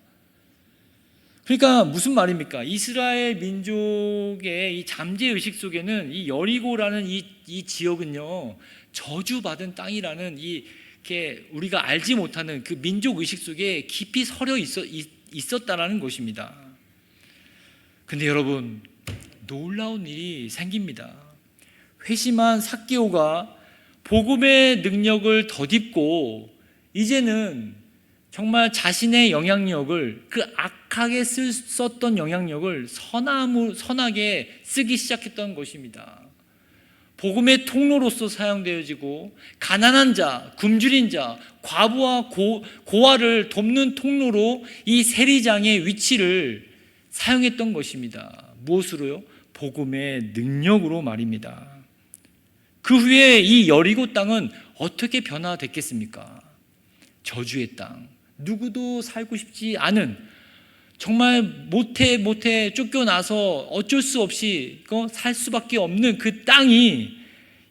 그러니까 무슨 말입니까? 이스라엘 민족의 이 잠재의식 속에는 이 여리고라는 이 지역은요 저주받은 땅이라는 이렇게 우리가 알지 못하는 그 민족의식 속에 깊이 서려 있었다라는 것입니다. 근데 여러분, 놀라운 일이 생깁니다. 회심한 삭개오가 복음의 능력을 덧입고 이제는 정말 자신의 영향력을, 그 악하게 썼던 영향력을 선하게 쓰기 시작했던 것입니다. 복음의 통로로서 사용되어지고 가난한 자, 굶주린 자, 과부와 고아를 돕는 통로로 이 세리장의 위치를 사용했던 것입니다. 무엇으로요? 복음의 능력으로 말입니다. 그 후에 이 여리고 땅은 어떻게 변화됐겠습니까? 저주의 땅, 누구도 살고 싶지 않은, 정말 못해 쫓겨나서 어쩔 수 없이 살 수밖에 없는 그 땅이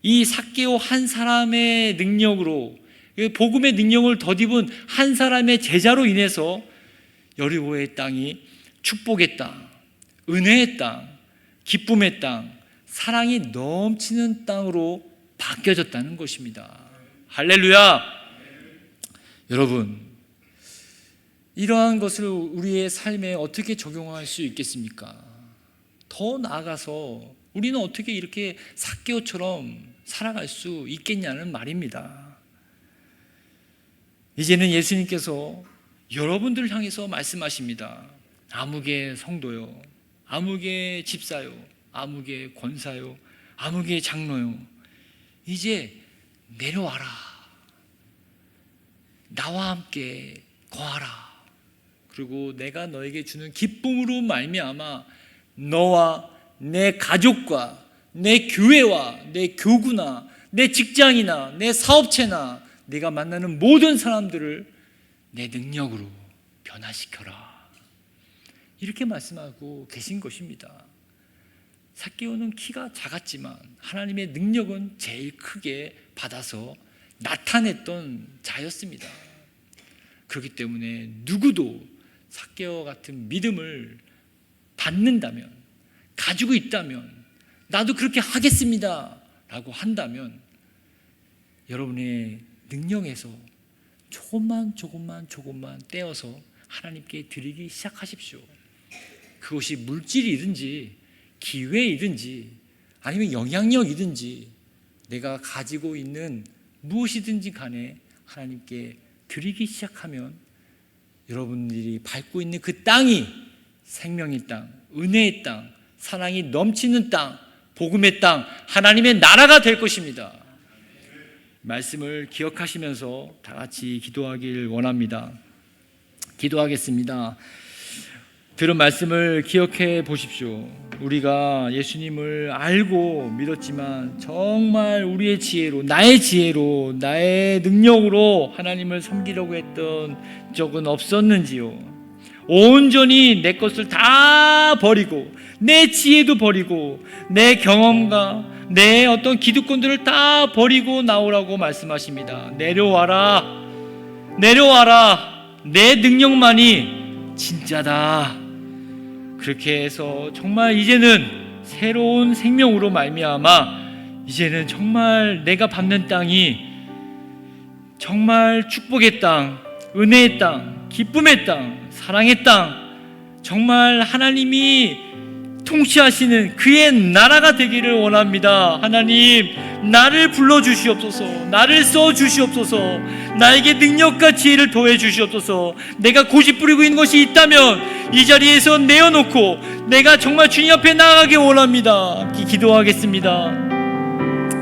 이 삭개오 한 사람의 능력으로, 복음의 능력을 덧입은 한 사람의 제자로 인해서 여리고의 땅이 축복의 땅, 은혜의 땅, 기쁨의 땅, 사랑이 넘치는 땅으로 바뀌어졌다는 것입니다. 할렐루야! 여러분, 이러한 것을 우리의 삶에 어떻게 적용할 수 있겠습니까? 더 나아가서 우리는 어떻게 이렇게 삭개오처럼 살아갈 수 있겠냐는 말입니다. 이제는 예수님께서 여러분들을 향해서 말씀하십니다. 아무개 성도요, 아무개 집사요, 아무개 권사요, 아무개 장로요, 이제 내려와라. 나와 함께 거하라. 그리고 내가 너에게 주는 기쁨으로 말미암아 너와 내 가족과 내 교회와 내 교구나 내 직장이나 내 사업체나 네가 만나는 모든 사람들을 내 능력으로 변화시켜라. 이렇게 말씀하고 계신 것입니다. 삭개오는 키가 작았지만 하나님의 능력은 제일 크게 받아서 나타냈던 자였습니다. 그렇기 때문에 누구도 삭개오 같은 믿음을 받는다면, 가지고 있다면, 나도 그렇게 하겠습니다 라고 한다면 여러분의 능력에서 조금만 떼어서 하나님께 드리기 시작하십시오. 그것이 물질이든지 기회이든지 아니면 영향력이든지 내가 가지고 있는 무엇이든지 간에 하나님께 드리기 시작하면 여러분들이 밟고 있는 그 땅이 생명의 땅, 은혜의 땅, 사랑이 넘치는 땅, 복음의 땅, 하나님의 나라가 될 것입니다. 말씀을 기억하시면서 다 같이 기도하길 원합니다. 기도하겠습니다. 들은 말씀을 기억해 보십시오. 우리가 예수님을 알고 믿었지만 정말 우리의 지혜로, 나의 지혜로, 나의 능력으로 하나님을 섬기려고 했던 적은 없었는지요? 온전히 내 것을 다 버리고 내 지혜도 버리고 내 경험과 내 어떤 기득권들을 다 버리고 나오라고 말씀하십니다. 내려와라, 내려와라. 내 능력만이 진짜다. 그렇게 해서 정말 이제는 새로운 생명으로 말미암아 이제는 정말 내가 밟는 땅이 정말 축복의 땅, 은혜의 땅, 기쁨의 땅, 사랑의 땅, 정말 하나님이 통치하시는 그의 나라가 되기를 원합니다. 하나님, 나를 불러주시옵소서, 나를 써주시옵소서, 나에게 능력과 지혜를 더해주시옵소서. 내가 고집부리고 있는 것이 있다면 이 자리에서 내어놓고 내가 정말 주님 앞에 나아가기 원합니다. 기도하겠습니다.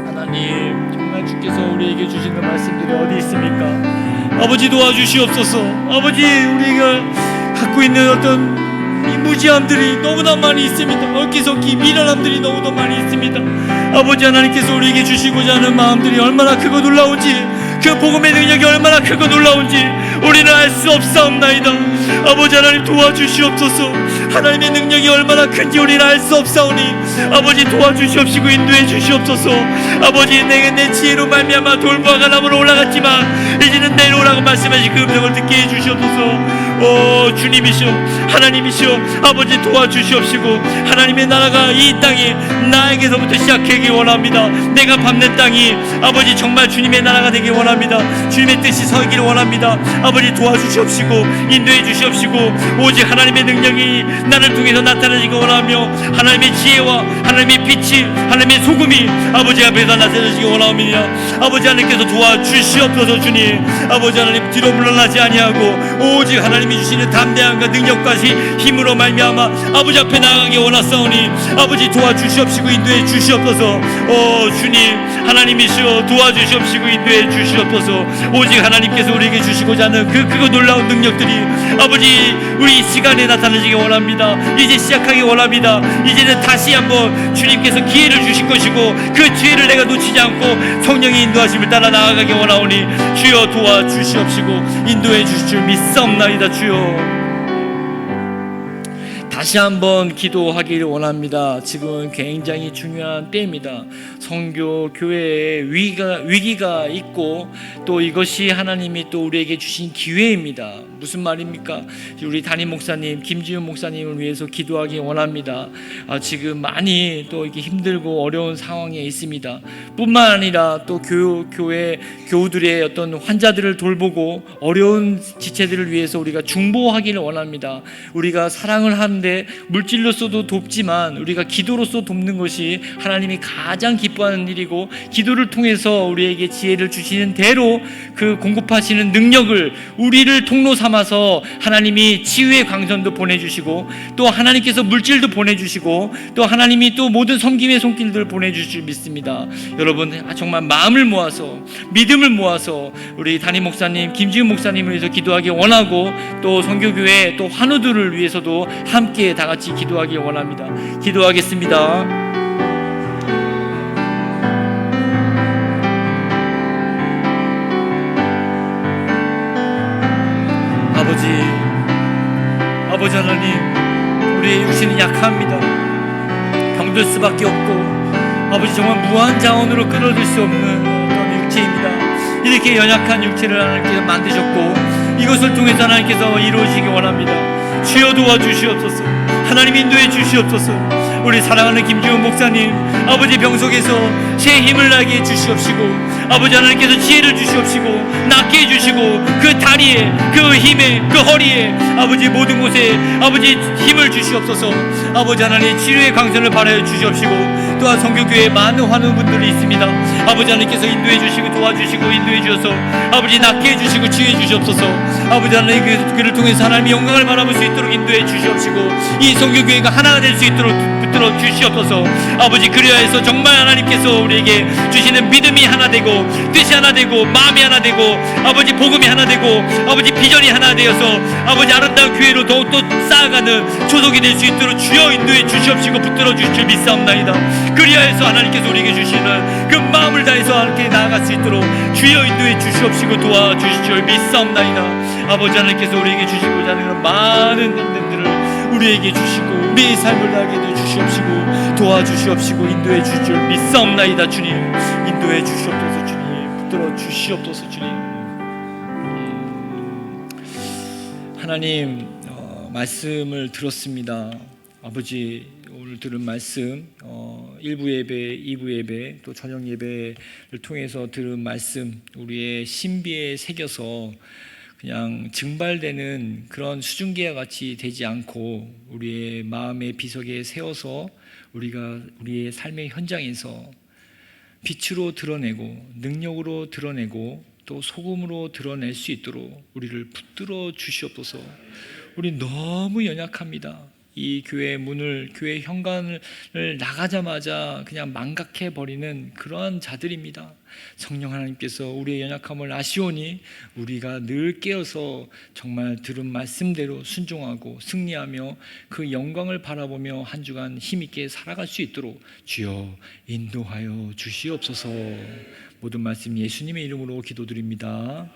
하나님, 정말 주께서 우리에게 주시는 말씀들이 어디 있습니까? 아버지, 도와주시옵소서. 아버지, 우리가 갖고 있는 어떤 이 무지함들이 너무나 많이 있습니다. 어기석기 미련함들이 너무나 많이 있습니다. 아버지, 하나님께서 우리에게 주시고자 하는 마음들이 얼마나 크고 놀라운지, 그 복음의 능력이 얼마나 크고 놀라운지 우리는 알 수 없사옵나이다. 아버지 하나님, 도와주시옵소서. 하나님의 능력이 얼마나 큰지 우리는 알 수 없사오니 아버지, 도와주시옵시고 인도해 주시옵소서. 아버지, 내 지혜로 말미암아 돌보아 가나무로 올라갔지만 이제는 내려오라고 말씀하신 그 음성을 듣게 해 주시옵소서. 오 주님이시오, 하나님이시오, 아버지 도와주시옵시고 하나님의 나라가 이 땅에 나에게서부터 시작하기 원합니다. 내가 밟는 땅이 아버지 정말 주님의 나라가 되기 원합니다. 주님의 뜻이 서기를 원합니다. 아버지 도와주시옵시고 인도해 주시옵시고 오직 하나님의 능력이 나를 통해서 나타나시기 원하며 하나님의 지혜와 하나님의 빛이, 하나님의 소금이 아버지 앞에서 나타나시기 원합니다. 아버지 하나님께서 도와주시옵소서. 주님, 아버지 하나님, 뒤로 물러나지 아니하고 오직 하나님이 주시는 담대함과 능력과 힘으로 말미암아 아버지 앞에 나아가기 원하사오니 아버지 도와주시옵시고 인도해 주시옵소서. 오 주님, 하나님이시여 도와주시옵시고 인도해 주시옵소서. 오직 하나님께서 우리에게 주시고자 하는 그 크고 놀라운 능력들이 아버지 우리 이 시간에 나타나시기 원합니다. 이제 시작하기 원합니다. 이제는 다시 한번 주님께서 기회를 주실 것이고 그 기회를 내가 놓치지 않고 성령의 인도하심을 따라 나아가기 원하오니 주여 도와주시옵시고 인도해 주실 줄 믿사옵나이다. 주여, 다시 한번 기도하기를 원합니다. 지금은 굉장히 중요한 때입니다. 선교 교회에 위기가 있고 또 이것이 하나님이 또 우리에게 주신 기회입니다. 무슨 말입니까? 우리 담임 목사님, 김지훈 목사님을 위해서 기도하기 원합니다. 지금 많이 또 이렇게 힘들고 어려운 상황에 있습니다. 뿐만 아니라 또 교회 교우들의 어떤 환자들을 돌보고 어려운 지체들을 위해서 우리가 중보하기를 원합니다. 우리가 사랑을 하는데 가운데 물질로서도 돕지만 우리가 기도로서 돕는 것이 하나님이 가장 기뻐하는 일이고, 기도를 통해서 우리에게 지혜를 주시는 대로 그 공급하시는 능력을 우리를 통로 삼아서 하나님이 치유의 광선도 보내주시고, 또 하나님께서 물질도 보내주시고, 또 하나님이 또 모든 섬김의 손길들을 보내주실 줄 믿습니다. 여러분, 정말 마음을 모아서, 믿음을 모아서 우리 담임 목사님, 김지훈 목사님을 위해서 기도하기 원하고, 또 선교교회 또 환우들을 위해서도 함께 다 같이 기도하기 원합니다. 기도하겠습니다. 아버지 하나님, 우리의 육신은 약합니다. 병들 수밖에 없고, 아버지 정말 무한 자원으로 끊어질 수 없는 어떤 육체입니다. 이렇게 연약한 육체를 하나님께서 만드셨고, 이것을 통해서 하나님께서 이루어지기 원합니다. 주여 도와주시옵소서. 하나님 인도해 주시옵소서. 우리 사랑하는 김지훈 목사님, 아버지 병속에서 새 힘을 나게 해 주시옵시고, 아버지 하나님께서 지혜를 주시옵시고, 낫게 해주시고, 그 다리에, 그 힘에, 그 허리에, 아버지 모든 곳에 아버지 힘을 주시옵소서. 아버지 하나님 치료의 강선을 발하여 주시옵시고, 또한 성교교회에 많은 환우분들이 있습니다. 아버지 하나님께서 인도해 주시고 도와주시고 인도해 주셔서 아버지 낫게 해주시고 치유해 주시옵소서. 아버지 하나님 그를 통해서 하나님의 영광을 바라볼 수 있도록 인도해 주시옵시고, 이 성교교회가 하나가 될 수 있도록 붙들어 주시옵소서. 아버지 그리하 해서 정말 하나님께서 우리에게 주시는 믿음이 하나 되고, 뜻이 하나 되고, 마음이 하나 되고, 아버지 복음이 하나 되고, 아버지 비전이 하나 되어서 아버지 아름다운 교회로 더욱더 쌓아가는 초석이 될 수 있도록 주여 인도해 주시옵시고 붙들어 주실 줄 믿사옵나이다. 그리하여서 하나님께서 우리에게 주시는 그 마음을 다해서 함께 나아갈 수 있도록 주여 인도해 주시옵시고 도와주실 줄 믿사옵나이다. 아버지 하나님께서 우리에게 주시고자 하는 그런 많은 것들을 우리에게 주시고 우리의 삶을 다하게 해 주시옵시고 도와주시옵시고 인도해 주실 줄 믿사옵나이다. 주님 인도해 주시옵소서. 주님 붙들어 주시옵소서. 주님 하나님 말씀을 들었습니다. 아버지 오늘 들은 말씀 1부 예배, 2부 예배, 또 저녁 예배를 통해서 들은 말씀 우리의 신비에 새겨서 그냥 증발되는 그런 수증기와 같이 되지 않고 우리의 마음의 비석에 세워서 우리가 우리의 삶의 현장에서 빛으로 드러내고 능력으로 드러내고 또 소금으로 드러낼 수 있도록 우리를 붙들어 주시옵소서. 우리 너무 연약합니다. 이 교회 문을, 교회 현관을 나가자마자 그냥 망각해 버리는 그러한 자들입니다. 성령 하나님께서 우리의 연약함을 아시오니 우리가 늘 깨어서 정말 들은 말씀대로 순종하고 승리하며 그 영광을 바라보며 한 주간 힘있게 살아갈 수 있도록 주여 인도하여 주시옵소서. 모든 말씀 예수님의 이름으로 기도드립니다.